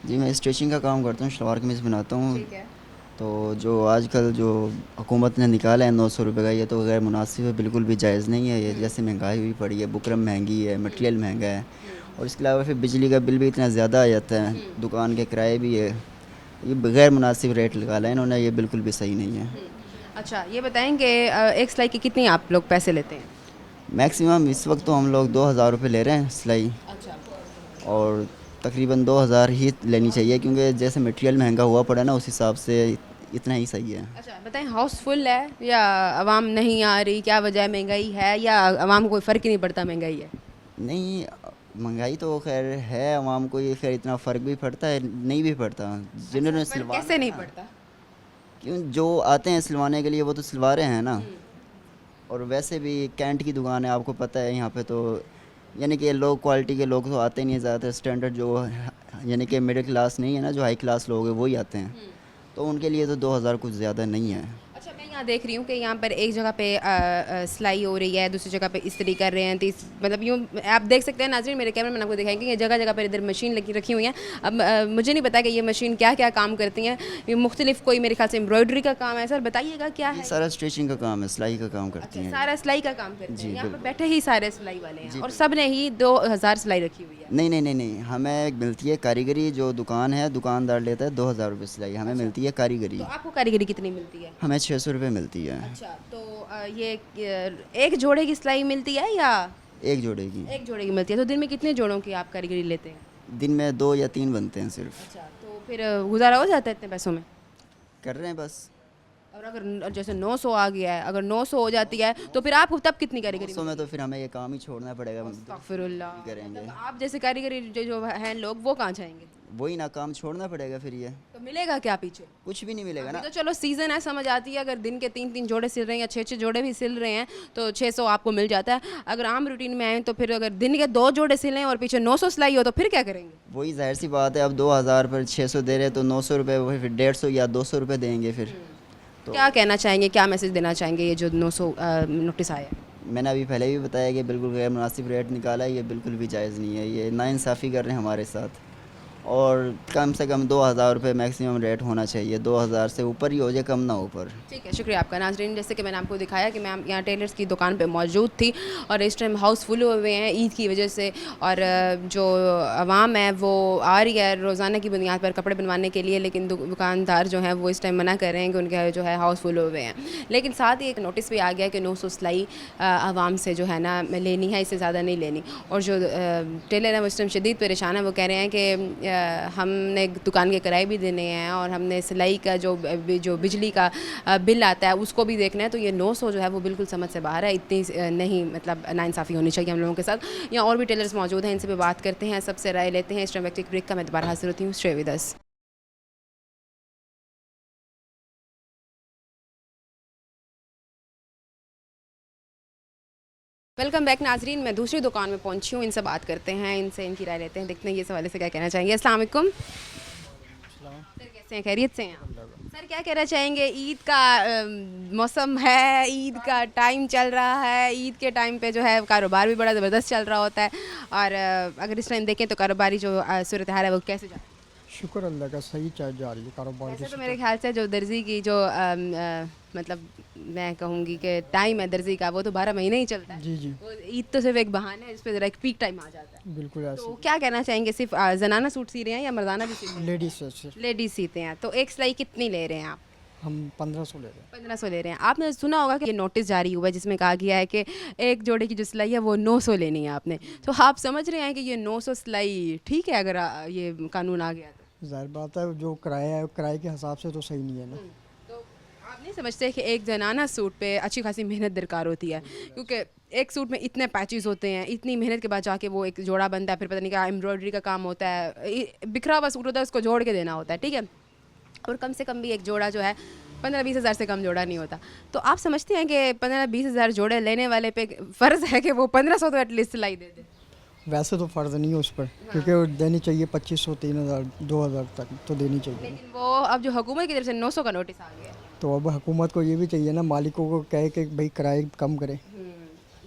[SPEAKER 7] जी मैं स्टिचिंग का काम करता हूँ, शलवार कमीज़ बनाता हूँ।
[SPEAKER 1] ठीक है।
[SPEAKER 7] तो जो आजकल जो हुकूमत ने निकाला है 900 रुपये का, ये तो गैर मुनासिब है, बिल्कुल भी जायज़ नहीं है। ये जैसे महंगाई हुई पड़ी है, बुकरम महंगी है, मटेरियल महंगा है, और इसके अलावा फिर बिजली का बिल भी इतना ज़्यादा आ जाता है, दुकान के किराए भी है, ये गैर मुनासिब रेट निकाला है इन्होंने, ये बिल्कुल भी सही नहीं है।
[SPEAKER 1] अच्छा, ये बताएं कि एक सिलाई की कितनी आप लोग पैसे लेते हैं?
[SPEAKER 7] मैक्सिमम इस वक्त तो हम लोग 2000 रुपये ले रहे हैं सिलाई,
[SPEAKER 1] अच्छा,
[SPEAKER 7] और तकरीबन 2000 ही लेनी चाहिए, क्योंकि जैसे मटेरियल महंगा हुआ पड़ा ना, उस हिसाब से इतना ही सही है।
[SPEAKER 1] अच्छा बताएं, हाउस फुल है या आवाम नहीं आ रही? क्या वजह है? महंगाई है या आवाम को कोई फ़र्क ही नहीं पड़ता महंगाई है?
[SPEAKER 7] नहीं, महंगाई तो खैर है, आवाम को ये खैर इतना फ़र्क भी पड़ता है, नहीं भी पड़ता। जिन्होंने
[SPEAKER 1] पर
[SPEAKER 7] सिलवा,
[SPEAKER 1] कैसे नहीं पड़ता?
[SPEAKER 7] क्यों, जो आते हैं सिलवाने के लिए वो तो सिलवा रहे हैं ना, और वैसे भी कैंट की दुकान है, आपको पता है यहाँ पे तो यानी कि लो क्वालिटी के लोग तो आते नहीं हैं ज़्यादातर, स्टैंडर्ड जो यानी कि मिडिल क्लास नहीं है ना, जो हाई क्लास लोग हैं वही आते हैं, तो उनके लिए तो 2000 कुछ ज़्यादा नहीं है।
[SPEAKER 1] अच्छा, मैं यहाँ देख रही हूँ कि यहाँ पर एक जगह पे सिलाई हो रही है, दूसरी जगह पे इस्त्री कर रहे हैं, मतलब यूँ आप देख सकते हैं नाज़रीन, मेरे कैमरे में आपको दिखाएंगे ये जगह जगह पर इधर मशीन लगी रखी हुई हैं। अब मुझे नहीं पता कि ये मशीन क्या क्या काम करती हैं, ये मुख्तलिफ, कोई मेरे ख्याल से एम्ब्रॉयडरी का काम है। सर बताइएगा क्या
[SPEAKER 7] ये
[SPEAKER 1] है?
[SPEAKER 7] सारा स्टिचिंग का काम है, सिलाई का काम करती हैं।
[SPEAKER 1] सारा सिलाई का काम करते हैं,
[SPEAKER 7] जी,
[SPEAKER 1] यहाँ पर
[SPEAKER 7] बिल्कुल।
[SPEAKER 1] बैठे ही सारे सिलाई वाले हैं, और सब ने ही 2000 सिलाई रखी हुई है।
[SPEAKER 7] नहीं नहीं नहीं नहीं, हमें मिलती है कारीगरी, जो दुकान है दुकानदार लेता है 2000 रुपये सिलाई, हमें मिलती है कारीगरी,
[SPEAKER 1] तो आपको कारीगरी कितनी मिलती है?
[SPEAKER 7] हमें 600 रुपये मिलती है।
[SPEAKER 1] अच्छा, तो ये एक जोड़े की सिलाई मिलती है या
[SPEAKER 7] एक जोड़े की।
[SPEAKER 1] एक जोड़े की मिलती है? तो दिन में कितने जोड़ों की आप कारीगरी लेते हैं?
[SPEAKER 7] दिन में 2 या 3 बनते हैं सिर्फ।
[SPEAKER 1] अच्छा, तो फिर गुजारा हो जाता है इतने पैसों में?
[SPEAKER 7] कर रहे हैं बस।
[SPEAKER 1] और अगर जैसे 900 आ गया है, अगर 900 हो जाती है तो फिर आप तब कितनी कारीगरी?
[SPEAKER 7] 900 में तो फिर हमें ये काम ही छोड़ना पड़ेगा,
[SPEAKER 1] अस्तगफिरुल्लाह,
[SPEAKER 7] करेंगे।
[SPEAKER 1] मतलब आप जैसे कारीगरी जो हैं लोग, वो कहाँ जाएंगे?
[SPEAKER 7] वही ना, काम छोड़ना पड़ेगा फिर, ये
[SPEAKER 1] तो मिलेगा क्या पीछे?
[SPEAKER 7] कुछ भी नहीं मिलेगा
[SPEAKER 1] अभी
[SPEAKER 7] ना।
[SPEAKER 1] तो चलो सीज़न है, समझ आती है, अगर दिन के 3-3 जोड़े सिल रहे हैं या 6-6 जोड़े भी सिल रहे हैं तो 600 आपको मिल जाता है। अगर आम रूटीन में आए तो फिर अगर दिन के 2 जोड़े सिलें और पीछे 900 सिलाई हो तो फिर क्या करेंगे?
[SPEAKER 7] वही जाहिर सी बात है, अब 2000 पर 600 दे रहे हैं तो 900 रुपये, वही फिर 150 या 200 रुपये देंगे फिर। तो
[SPEAKER 1] क्या कहना चाहेंगे, क्या मैसेज देना चाहेंगे ये जो 900 नोटिस आया है?
[SPEAKER 7] मैंने अभी पहले भी बताया कि बिल्कुल गैर मुनासिब रेट निकाला है, ये बिल्कुल भी जायज़ नहीं है, ये नाइंसाफ़ी कर रहे हैं हमारे साथ, और कम से कम 2000 रुपये मैक्सिमम रेट होना चाहिए, 2000 से ऊपर ही हो जाए, कम ना ऊपर।
[SPEAKER 1] ठीक है, शुक्रिया आपका। नाज़रीन, जैसे कि मैंने आपको दिखाया कि मैं यहाँ टेलर्स की दुकान पे मौजूद थी, और इस टाइम हाउसफुल हुए हैं ईद की वजह से, और जो आवाम है वो आ रही है रोज़ाना की बुनियाद पर कपड़े बनवाने के लिए, लेकिन दुकानदार जो हैं वो इस टाइम मना कर रहे हैं कि उनके जो है हाउसफुल हुए हैं। लेकिन साथ ही एक नोटिस भी आ गया कि 900 सिलाई आवाम से जो है ना लेनी है, इससे ज़्यादा नहीं लेनी। और जो टेलर है वो इस टाइम शदीद परेशान है, वो कह रहे हैं कि हमने दुकान के किराए भी देने हैं, और हमने सिलाई का जो बिजली का बिल आता है उसको भी देखना है, तो ये 900 जो है वो बिल्कुल समझ से बाहर है, इतनी नहीं, मतलब नाइंसाफ़ी होनी चाहिए हम लोगों के साथ। यहाँ और भी टेलर्स मौजूद हैं, इनसे भी बात करते हैं, सबसे राय लेते हैं। इस टाइम व्यक्ति ब्रेक का मैं दोबारा हाजिर होती हूँ। Stay with us. Welcome back नाजरीन, मैं दूसरी दुकान में पहुंची हूँ, इनसे बात करते हैं, इनसे इनकी राय लेते हैं, देखते हैं ये इस हवाले से क्या कहना चाहेंगे। अस्सलाम वालेकुम सर, कैसे हैं? खैरियत से हैं आप? सर क्या कहना चाहेंगे, ईद का मौसम है, ईद का टाइम चल रहा है, ईद के टाइम पे जो है कारोबार भी बड़ा ज़बरदस्त चल रहा होता है, और अगर इस टाइम देखें तो कारोबारी जो सूरत हाल है वो कैसे जा रही है?
[SPEAKER 8] शुक्र अल्लाह का, सही चल जा रही है कारोबार
[SPEAKER 1] वैसे
[SPEAKER 8] की।
[SPEAKER 1] तो मेरे ख्याल से जो दर्जी की जो मतलब मैं कहूँगी कि टाइम है दर्जी का, वो तो 12 महीने ही चलता है।
[SPEAKER 8] जी जी
[SPEAKER 1] वो ईद तो सिर्फ एक बहाना है, इस पर ज़रा एक पीक टाइम आ जाता है।
[SPEAKER 8] बिल्कुल
[SPEAKER 1] तो
[SPEAKER 8] ऐसे
[SPEAKER 1] क्या कहना चाहेंगे, सिर्फ जनाना सूट सी रहे हैं या मर्दाना भी सी रहे
[SPEAKER 8] लेडीज से
[SPEAKER 1] हैं? लेडीज सीते हैं। तो एक सिलाई कितनी ले रहे हैं आप?
[SPEAKER 8] हम 1500 ले रहे हैं।
[SPEAKER 1] 1500 ले रहे हैं। आपने सुना होगा कि ये नोटिस जारी हुआ है जिसमें कहा गया है कि एक जोड़े की जो सिलाई है वो 900 लेनी है आपने। तो आप समझ रहे हैं कि ये 900 सिलाई ठीक है अगर ये कानून आ गया तो?
[SPEAKER 8] जाहिर बात है जो किराया है किराए के हिसाब से तो सही नहीं है ना।
[SPEAKER 1] तो आप नहीं समझते कि एक जनाना सूट पे अच्छी खासी मेहनत दरकार होती है, क्योंकि एक सूट में इतने पैचेस होते हैं, इतनी मेहनत के बाद जाके वो एक जोड़ा बनता है, फिर पता नहीं क्या एम्ब्रॉयडरी का काम होता है, बिखरा हुआ सूट होता है उसको जोड़ के देना होता है, ठीक है। और कम से कम भी एक जोड़ा जो है 15-20 हज़ार से कम जोड़ा नहीं होता। तो आप समझते हैं कि 15-20 हज़ार जोड़े लेने वाले पे फ़र्ज़ है कि वो 1500 तो एटलीस्ट सिलाई दे दे?
[SPEAKER 8] वैसे तो फ़र्ज़ नहीं है उस पर, क्योंकि वो देनी चाहिए 2500, 3000, 2000 तक तो देनी चाहिए।
[SPEAKER 1] लेकिन वो अब जो हुकूमत की तरफ से 900 का नोटिस आ गया है।
[SPEAKER 8] तो अब हुकूमत को ये भी चाहिए ना, मालिकों को कहे कि भाई किराए कम करे।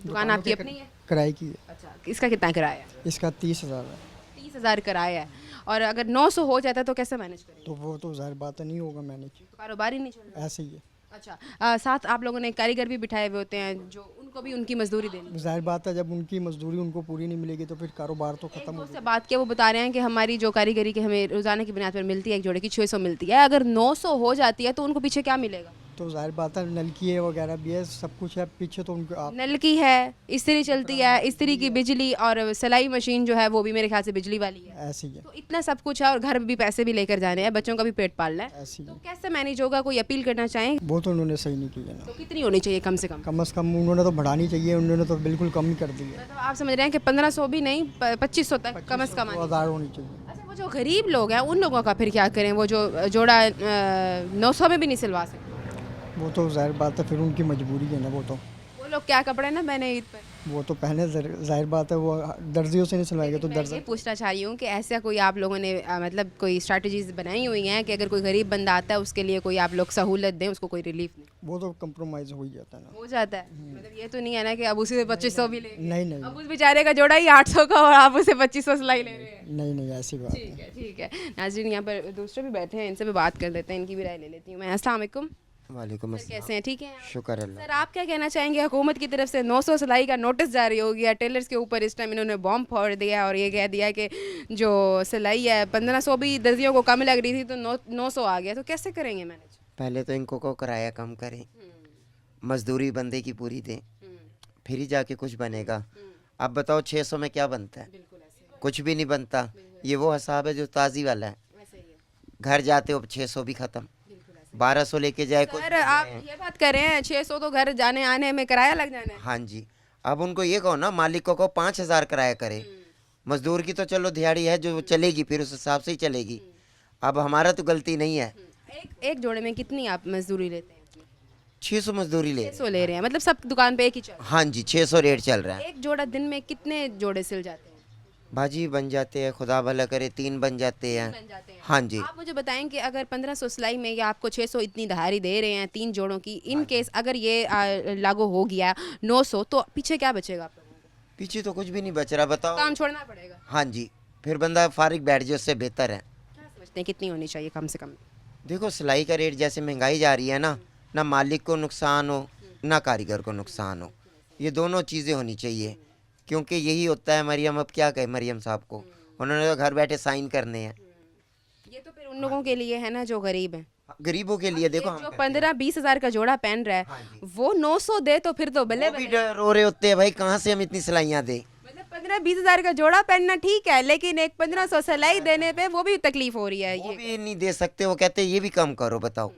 [SPEAKER 1] दुकान आपकी अपनी है?
[SPEAKER 8] किराए की है।
[SPEAKER 1] अच्छा, इसका कितना किराया है?
[SPEAKER 8] इसका 30,000 है।
[SPEAKER 1] 30,000 किराया है, और अगर 900 हो जाता है तो कैसे मैनेज करेंगे?
[SPEAKER 8] तो वो तो जाहिर बात है नहीं होगा मैनेज,
[SPEAKER 1] तो कारोबार ही नहीं चल रहा।
[SPEAKER 8] ऐसे ही है।
[SPEAKER 1] अच्छा, साथ आप लोगों ने कारीगर भी बिठाए हुए होते हैं जो उनको भी उनकी मजदूरी देनी।
[SPEAKER 8] जाहिर बात है जब उनकी मजदूरी उनको पूरी नहीं मिलेगी तो फिर कारोबार तो ख़त्म हो
[SPEAKER 1] उससे बात किया, वो बता रहे हैं कि हमारी जो कारीगरी की हमें रोज़ाना की बुनियाद पर मिलती है एक जोड़े की 600 मिलती है, अगर 900 हो जाती है तो उनको पीछे क्या मिलेगा?
[SPEAKER 8] तो जाहिर बात है नलकी है वगैरह भी है, सब कुछ है पीछे तो उनको आप
[SPEAKER 1] नल की है, इस्त्री चलती है, इस्त्री की बिजली, और सिलाई मशीन जो है वो भी मेरे ख्याल से बिजली वाली है।
[SPEAKER 8] ऐसे ही है।
[SPEAKER 1] तो इतना सब कुछ है, और घर में भी पैसे भी लेकर जाने हैं, बच्चों का भी पेट पालना है,
[SPEAKER 8] ऐसे ही
[SPEAKER 1] तो
[SPEAKER 8] है।
[SPEAKER 1] कैसे मैनेज होगा? कोई अपील करना चाहें
[SPEAKER 8] वो तो उन्होंने सही नहीं किया ना।
[SPEAKER 1] तो कितनी होनी चाहिए कम से कम?
[SPEAKER 8] कम से कम उन्होंने तो बढ़ानी चाहिए, उन्होंने तो बिल्कुल कम ही कर दी है।
[SPEAKER 1] मतलब आप समझ रहे हैं कि 1500 भी नहीं, 2500 तक कम से कम आनी चाहिए।
[SPEAKER 8] 2000 होनी चाहिए।
[SPEAKER 1] अच्छा, वो जो गरीब लोग हैं उन लोगों का फिर क्या करें? वो जो जोड़ा 900 में भी नहीं सिलवा सकते,
[SPEAKER 8] वो तो जाहिर बात है फिर उनकी मजबूरी है ना।
[SPEAKER 1] वो लोग क्या कपड़े ना मैंने ईद पर।
[SPEAKER 8] वो तो पहले जाहिर बात है वो दर्जियों से नहीं सिलवाएंगे तो
[SPEAKER 1] मैं
[SPEAKER 8] दर्जा
[SPEAKER 1] ये पूछना चाह रही हूँ कि ऐसा कोई आप लोगों ने मतलब कोई स्ट्रैटेजीज बनाई हुई हैं कि अगर कोई गरीब बंदा आता है उसके लिए कोई आप लोग सहूलत दें, उसको कोई रिलीफ नहीं
[SPEAKER 8] वो तो कंप्रोमाइज़ हो ही जाता है ना।
[SPEAKER 1] हो जाता है? मतलब ये तो नहीं है ना कि अब उसी से 2500 भी ले,
[SPEAKER 8] नहीं नहीं
[SPEAKER 1] अब उस बेचारे का जोड़ा ही 800 का और आप उसे 2500 सिलाई ले रहे हैं।
[SPEAKER 8] नहीं नहीं ऐसी बात
[SPEAKER 1] ठीक है, ठीक है। नाज़रीन, यहाँ पर दूसरे भी बैठे हैं, इनसे भी बात कर लेते हैं, इनकी भी राय ले लेती हूँ मैं। अस्सलाम वालेकुम।
[SPEAKER 9] वालेकुम
[SPEAKER 1] सर, कैसे हैं? ठीक हैं आप?
[SPEAKER 9] शुक्र अल्लाह।
[SPEAKER 1] सर, आप क्या कहना चाहेंगे? हुकूमत की तरफ से 900 सिलाई का नोटिस जारी हो गया, टेलर्स के ऊपर इस टाइम इन्होंने बॉम्ब फोड़ दिया और ये कह दिया कि जो सिलाई है 1500 भी दर्जियों को कम लग रही थी तो 900 आ गया, तो कैसे करेंगे मैनेज?
[SPEAKER 9] पहले तो इनको को किराया कम करें, मजदूरी बंदे की पूरी दें, फिर ही जाके कुछ बनेगा। अब बताओ 600 में क्या बनता है? कुछ भी नहीं बनता। ये वो हिसाब है जो ताज़ी वाला है, घर जाते हो 600 भी ख़त्म, 1200 लेके जाए कुछ।
[SPEAKER 1] सर, आप ये बात कर रहे हैं 600 तो घर जाने आने में किराया लग जाना है।
[SPEAKER 9] हाँ जी, अब उनको ये कहो ना, मालिक को 5000 किराया करे, मजदूर की तो चलो दिहाड़ी है जो चलेगी, फिर उस हिसाब से ही चलेगी। अब हमारा तो गलती नहीं है।
[SPEAKER 1] एक जोड़े में कितनी आप मजदूरी लेते हैं?
[SPEAKER 9] 600 मजदूरी ले
[SPEAKER 1] 600 ले रहे हैं, मतलब सब दुकान पे एक ही चल रहा
[SPEAKER 9] हाँ जी, 600 रेट चल रहा
[SPEAKER 1] है।
[SPEAKER 9] है।
[SPEAKER 1] एक जोड़ा दिन में कितने जोड़े सिल जाते हैं?
[SPEAKER 9] भाजी बन जाते हैं, खुदा भला करे 3 बन जाते हैं।
[SPEAKER 1] बन जाते हैं।
[SPEAKER 9] हाँ जी।
[SPEAKER 1] आप मुझे बताएं कि अगर 1500 सिलाई में या आपको 600 इतनी दहाड़ी दे रहे हैं 3 जोड़ों की, इन केस अगर ये लागू हो गया 900, तो पीछे क्या बचेगा आप लोगों को?
[SPEAKER 9] पीछे तो कुछ भी नहीं बच रहा, बताओ।
[SPEAKER 1] काम छोड़ना पड़ेगा।
[SPEAKER 9] हाँ जी, फिर बंदा फारिग बैठ जाए, उससे बेहतर है।
[SPEAKER 1] क्या समझते हैं कितनी होनी चाहिए कम से कम?
[SPEAKER 9] देखो सिलाई का रेट जैसे महंगाई जा रही है ना मालिक को नुकसान हो ना कारीगर को नुकसान हो, ये दोनों चीज़ें होनी चाहिए। क्योंकि यही होता है। मरियम, अब क्या कहे मरियम साहब को, उन्होंने तो घर बैठे साइन करने हैं।
[SPEAKER 1] ये तो फिर उन लोगों के लिए है ना जो गरीब है।
[SPEAKER 9] गरीबों के लिए देखो,
[SPEAKER 1] जो 15-20 हज़ार का जोड़ा पहन रहा है वो 900 दे तो फिर तो बल्ले
[SPEAKER 9] वो भी रो रहे होते हैं भाई, कहाँ से हम इतनी सिलाइयाँ दें।
[SPEAKER 1] मतलब 15-20 हज़ार का जोड़ा पहनना ठीक है, लेकिन एक 1500 सिलाई देने पे वो भी तकलीफ हो रही है।
[SPEAKER 9] वो
[SPEAKER 1] ये
[SPEAKER 9] भी नहीं दे सकते, वो कहते हैं ये भी कम करो। बताओ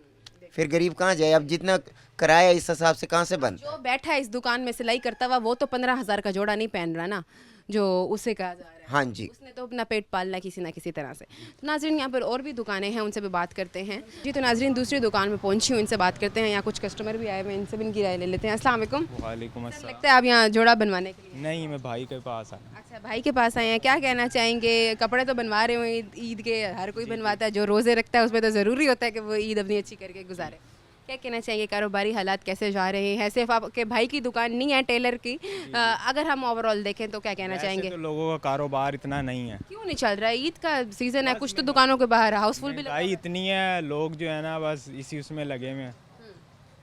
[SPEAKER 9] फिर गरीब कहाँ जाए? अब जितना किराया इस हिसाब से कहाँ से बन।
[SPEAKER 1] जो बैठा है इस दुकान में सिलाई करता हुआ वो तो 15,000 का जोड़ा नहीं पहन रहा ना, जो उसे कहा जा रहा है।
[SPEAKER 9] हाँ जी,
[SPEAKER 1] उसने तो अपना पेट पालना किसी ना किसी तरह से। तो नाजरीन, यहाँ पर और भी दुकानें हैं, उनसे भी बात करते हैं जी। तो नाजरीन, दूसरी दुकान में पहुंची हूँ, इनसे बात करते हैं। यहाँ कुछ कस्टमर भी आए हुए हैं, इनसे भी इनकी राय ले लेते हैं। अस्सलाम वालेकुम।
[SPEAKER 10] वालेकुम अस्सलाम।
[SPEAKER 1] लगता है आप यहाँ जोड़ा बनवाने के लिए?
[SPEAKER 10] नहीं, मैं भाई के पास आया।
[SPEAKER 1] अच्छा, भाई के पास आए हैं। क्या कहना चाहेंगे? कपड़े तो बनवा रहे हो ईद के, हर कोई बनवाता है। जो रोज़े रखता है उसमें तो ज़रूरी होता है कि वो ईद अपनी अच्छी करके गुजारे। क्या कहना चाहेंगे? कारोबारी हालात कैसे जा रहे हैं? सिर्फ आपके भाई की दुकान नहीं है टेलर की, अगर हम ओवरऑल देखें तो क्या कहना चाहेंगे?
[SPEAKER 10] तो लोगों का कारोबार इतना नहीं है।
[SPEAKER 1] क्यों नहीं चल रहा है? ईद का सीज़न है, कुछ तो दुकानों के बाहर हाउसफुल भी
[SPEAKER 10] महंगाई इतनी है, लोग जो है ना बस इसी उसमें लगे हुए हैं।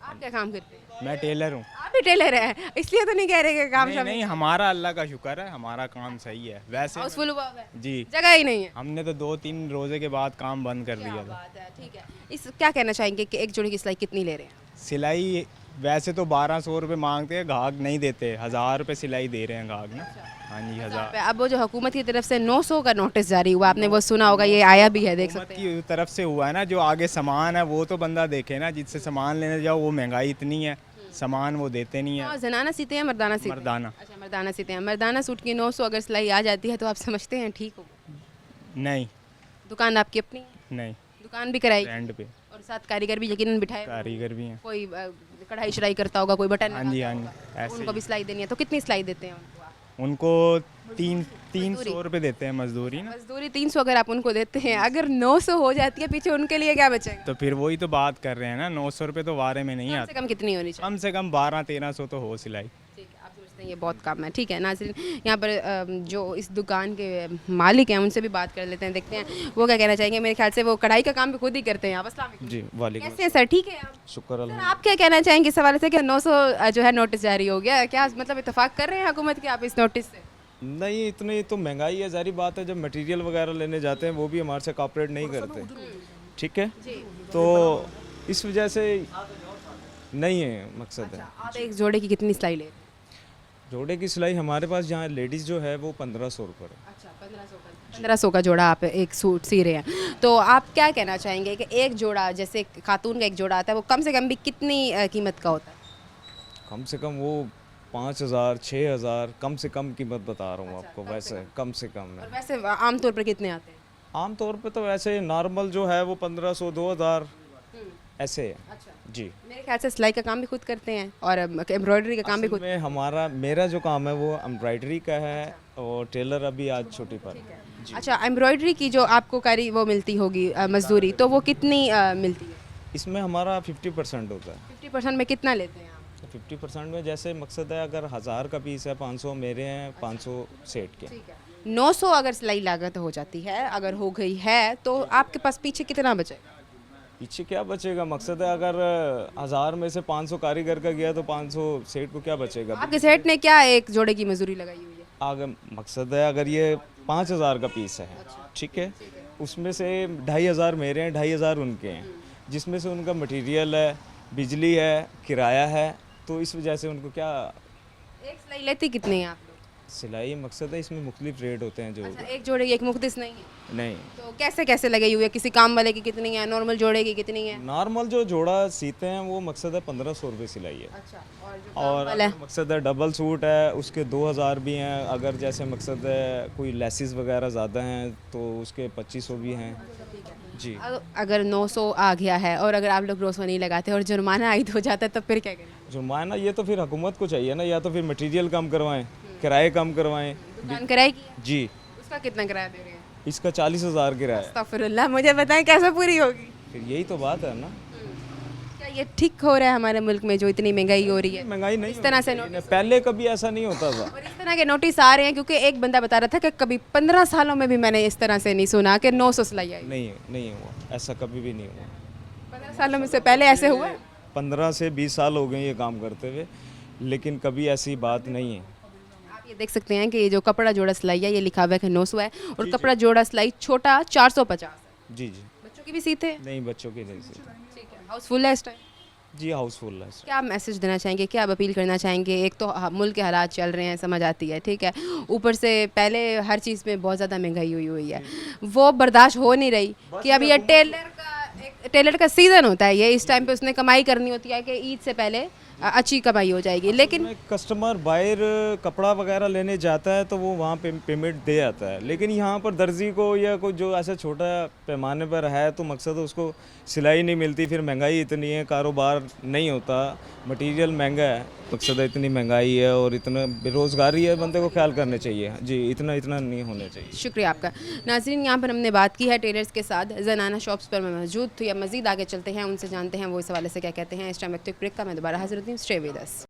[SPEAKER 1] आप क्या काम करते हैं?
[SPEAKER 10] मैं टेलर हूँ।
[SPEAKER 1] आप भी टेलर हैं, इसलिए तो नहीं कह रहे कि काम
[SPEAKER 10] नहीं
[SPEAKER 1] शाम
[SPEAKER 10] नहीं, हमारा अल्लाह का शुक्र है, हमारा काम सही है वैसे।
[SPEAKER 1] हाउसफुल हुआ हुआ है,
[SPEAKER 10] जी,
[SPEAKER 1] जगह ही नहीं है।
[SPEAKER 10] हमने तो 2-3 रोज़े के बाद काम बंद कर
[SPEAKER 1] क्या
[SPEAKER 10] दिया था।
[SPEAKER 1] बात है, ठीक है। इस क्या कहना चाहेंगे कि एक जोड़ी की सिलाई कितनी ले रहे हैं?
[SPEAKER 10] सिलाई वैसे तो 1200 रुपये मांगते हैं, गाहक नहीं देते, 1000 रुपये सिलाई दे रहे हैं गाहक ना। हाँ जी, 1000
[SPEAKER 1] अब वो जो हुकूमत की तरफ से 900 का नोटिस जारी हुआ, आपने वो सुना होगा, ये आया भी है, देख
[SPEAKER 10] हुकूमत
[SPEAKER 1] सकते हैं।
[SPEAKER 10] की तरफ से हुआ है ना। जो आगे सामान है वो तो बंदा देखे ना, जिससे सामान लेने जाओ वो महंगाई इतनी है, सामान वो देते नहीं
[SPEAKER 1] और
[SPEAKER 10] है।
[SPEAKER 1] जनाना सीते हैं, मर्दाना सीते हैं?
[SPEAKER 10] मर्दाना।
[SPEAKER 1] अच्छा, मर्दाना सीते हैं। मर्दाना सूट की 900 अगर सिलाई आ जाती है तो आप समझते हैं ठीक हो?
[SPEAKER 10] नहीं
[SPEAKER 1] दुकान आपकी अपनी है?
[SPEAKER 10] नहीं,
[SPEAKER 1] दुकान भी कराई
[SPEAKER 10] रेंट पे
[SPEAKER 1] और साथ कारीगर भी यकीनन बिठाए?
[SPEAKER 10] कारीगर भी हैं।
[SPEAKER 1] कोई कढ़ाई शढ़ाई करता होगा, कोई बटन
[SPEAKER 10] हाँ जी, हाँ जी,
[SPEAKER 1] लगाता होगा,
[SPEAKER 10] ऐसे
[SPEAKER 1] उनको भी सिलाई देनी है, तो कितनी सिलाई देते हैं उनको आप?
[SPEAKER 10] उनको 300 रुपये देते हैं मजदूरी ना।
[SPEAKER 1] मजदूरी 300 अगर आप उनको देते हैं, अगर 900 हो जाती है पीछे, उनके लिए क्या बचेगा?
[SPEAKER 10] तो फिर वही तो बात कर रहे हैं ना, 900 रुपये तो वारे में नहीं
[SPEAKER 1] कम से
[SPEAKER 10] आते।
[SPEAKER 1] कम कितनी होनी चाहिए?
[SPEAKER 10] कम से कम 1200-1300 तो हो सिलाई।
[SPEAKER 1] ठीक है, आप समझते हैं ये बहुत कम है। ठीक है नाज़रीन, यहाँ पर जो इस दुकान के मालिक हैं उनसे भी बात कर लेते हैं, देखते हैं वो क्या कहना चाहेंगे। मेरे ख्याल से वो कढ़ाई का काम भी खुद ही करते हैं आप। अस्सलाम वालेकुम।
[SPEAKER 11] जी वालेकुम
[SPEAKER 1] कैसे हैं सर, ठीक है आप?
[SPEAKER 11] शुक्र
[SPEAKER 1] सर आप क्या कहना चाहेंगे इस हवाले से कि 900 जो है नोटिस जारी हो गया, क्या मतलब इत्तेफाक कर रहे हैं हुकूमत के आप इस नोटिस से?
[SPEAKER 11] नहीं, इतनी तो महंगाई है, जारी बात है। जब मटेरियल वगैरह लेने जाते हैं वो भी हमारे से कॉपरेट नहीं करते, ठीक है, तो इस वजह से नहीं है मकसद है।
[SPEAKER 1] आप एक जोड़े की कितनी सिलाई ले रहे हैं?
[SPEAKER 11] जोड़े की सिलाई हमारे पास जहाँ लेडीज़ जो है वो 1500 रुपये है।
[SPEAKER 1] अच्छा, 1500 का जोड़ा आप एक सूट सी रहे हैं, तो आप क्या कहना चाहेंगे कि एक जोड़ा, जैसे खातून का एक जोड़ा आता है, वो कम से कम भी कितनी कीमत का होता है?
[SPEAKER 11] कम से कम वो 5000 6000 कम से कम कीमत बता रहा हूँ आपको, वैसे कम से कम
[SPEAKER 1] और
[SPEAKER 11] है।
[SPEAKER 1] वैसे आमतौर पर कितने आते हैं?
[SPEAKER 11] आम तौर पे तो वैसे नॉर्मल जो है वो 1500 2000 ऐसे है।
[SPEAKER 1] अच्छा,
[SPEAKER 11] जी,
[SPEAKER 1] मेरे ख्याल से सिलाई का काम भी खुद करते हैं और एम्ब्रॉयडरी का काम भी
[SPEAKER 11] असल
[SPEAKER 1] खुद।
[SPEAKER 11] में मेरा जो काम है वो एम्ब्रॉयडरी का है और टेलर अभी आज छुट्टी पर है। जी।
[SPEAKER 1] अच्छा, एम्ब्रॉयडरी की जो आपको कारी वो मिलती होगी मजदूरी, तो वो कितनी मिलती है?
[SPEAKER 11] इसमें हमारा 50% होता है।
[SPEAKER 1] 50% में कितना लेते हैं आप?
[SPEAKER 11] 50% में जैसे मकसद है, अगर 1000 का पीस है 500 मेरे हैं, 500 सेट के।
[SPEAKER 1] 900 अगर सिलाई लागत हो जाती है, अगर हो गई है, तो आपके पास पीछे कितना बचेगा?
[SPEAKER 11] पीछे क्या बचेगा? मकसद है अगर 1000 में से 500 कारीगर का गया तो 500 सेट को क्या बचेगा?
[SPEAKER 1] आपके सेठ ने क्या एक जोड़े की मजदूरी लगाई हुई है?
[SPEAKER 11] अगर मकसद है अगर ये 5000 का पीस है, ठीक है, उसमें से 2500 मेरे हैं, 2500 उनके हैं, जिसमें से उनका मटेरियल है, बिजली है, किराया है, तो इस वजह से उनको क्या
[SPEAKER 1] एक सिलाई लेती कितनी है आप लोग?
[SPEAKER 11] सिलाई मकसद है इसमें मुख्तलिफ रेट होते हैं जो।
[SPEAKER 1] अच्छा, एक जोड़े की एक मुख्तस नहीं है,
[SPEAKER 11] नहीं,
[SPEAKER 1] तो कैसे कैसे लगी हुई है? किसी काम वाले की कितनी है, नॉर्मल जोड़े की कितनी है?
[SPEAKER 11] नॉर्मल जो जोड़ा सीते हैं वो मकसद है 1500 रुपये सिलाई है।
[SPEAKER 1] अच्छा, और जो
[SPEAKER 11] और
[SPEAKER 1] वाला है?
[SPEAKER 11] अगर मकसद है डबल सूट है उसके 2000 भी हैं। अगर जैसे मकसद है कोई लेसिस वगैरह ज़्यादा हैं तो उसके 2500 भी हैं। जी,
[SPEAKER 1] अगर 900 आ गया है और अगर आप लोग रोज़ नहीं लगाते और जुर्माना आयद हो जाता है, तब फिर क्या करें?
[SPEAKER 11] जुर्माना ये तो फिर हुकूमत को चाहिए ना, या तो फिर मटेरियल कम करवाएं, किराए कम करवाएं।
[SPEAKER 1] दुकान किराए की है?
[SPEAKER 11] जी,
[SPEAKER 1] उसका कितना किराया दे रहे हैं?
[SPEAKER 11] इसका 40,000 किराया है।
[SPEAKER 1] अस्तगफिरुल्लाह, मुझे बताएं कैसे पूरी होगी?
[SPEAKER 11] फिर यही तो बात है ना,
[SPEAKER 1] क्या ये ठीक हो रहा है हमारे मुल्क में जो इतनी महंगाई हो रही है?
[SPEAKER 11] महंगाई नहीं
[SPEAKER 1] इस तरह से
[SPEAKER 11] होनी चाहिए। पहले कभी ऐसा नहीं होता था।
[SPEAKER 1] और इस तरह के नोटिस आ रहे हैं, क्योंकि एक बंदा बता रहा था कि कभी 15 सालों में भी मैंने इस तरह से नहीं सुना कि 900 सिलाई आई।
[SPEAKER 11] नहीं हुआ, ऐसा कभी भी नहीं हुआ।
[SPEAKER 1] 15 सालों में से पहले ऐसे हुआ है?
[SPEAKER 11] 15 से 20 साल हो गए ये काम करते हुए, लेकिन कभी ऐसी बात नहीं है।
[SPEAKER 1] आप ये देख सकते हैं कि ये जो कपड़ा जोड़ा सिलाई है, ये लिखा हुआ है कि 900 है, और कपड़ा जोड़ा सिलाई छोटा 450 है।
[SPEAKER 11] जी,
[SPEAKER 1] बच्चों की भी सीते हैं?
[SPEAKER 11] नहीं, बच्चों की नहीं सीते।
[SPEAKER 1] ठीक है, हाउसफुल है इस टाइम?
[SPEAKER 11] जी, हाउसफुल है।
[SPEAKER 1] क्या मैसेज देना चाहेंगे, क्या आप अपील करना चाहेंगे? एक तो मुल्क के हालात चल रहे हैं, समझ आती है, ठीक है, ऊपर से पहले हर चीज़ में बहुत ज़्यादा महंगाई हुई है, वो बर्दाश्त हो नहीं रही कि अब ये टेलर का सीज़न होता है, ये इस टाइम पे उसने कमाई करनी होती है कि ईद से पहले अच्छी कमाई हो जाएगी, लेकिन
[SPEAKER 11] कस्टमर बाहर कपड़ा वगैरह लेने जाता है तो वो वहाँ पे पेमेंट दे आता है, लेकिन यहाँ पर दर्जी को या कोई जो ऐसा छोटा पैमाने पर है तो मकसद है उसको सिलाई नहीं मिलती, फिर महंगाई इतनी है, कारोबार नहीं होता, मटेरियल महंगा है, मकसद है इतनी महंगाई है और इतना बेरोज़गारी है, बंदे को ख्याल करने चाहिए। जी, इतना नहीं होना चाहिए।
[SPEAKER 1] शुक्रिया आपका। नाज़रीन, यहाँ पर हमने बात की है टेलर्स के साथ, जनाना शॉप्स पर मैं मौजूद थी। अब मज़ीद आगे चलते हैं, उनसे जानते हैं वो इस हवाले से क्या कहते हैं। इस टाइम एक ब्रेक का मैं दोबारा हाजिर होती हूँ। Stay with us.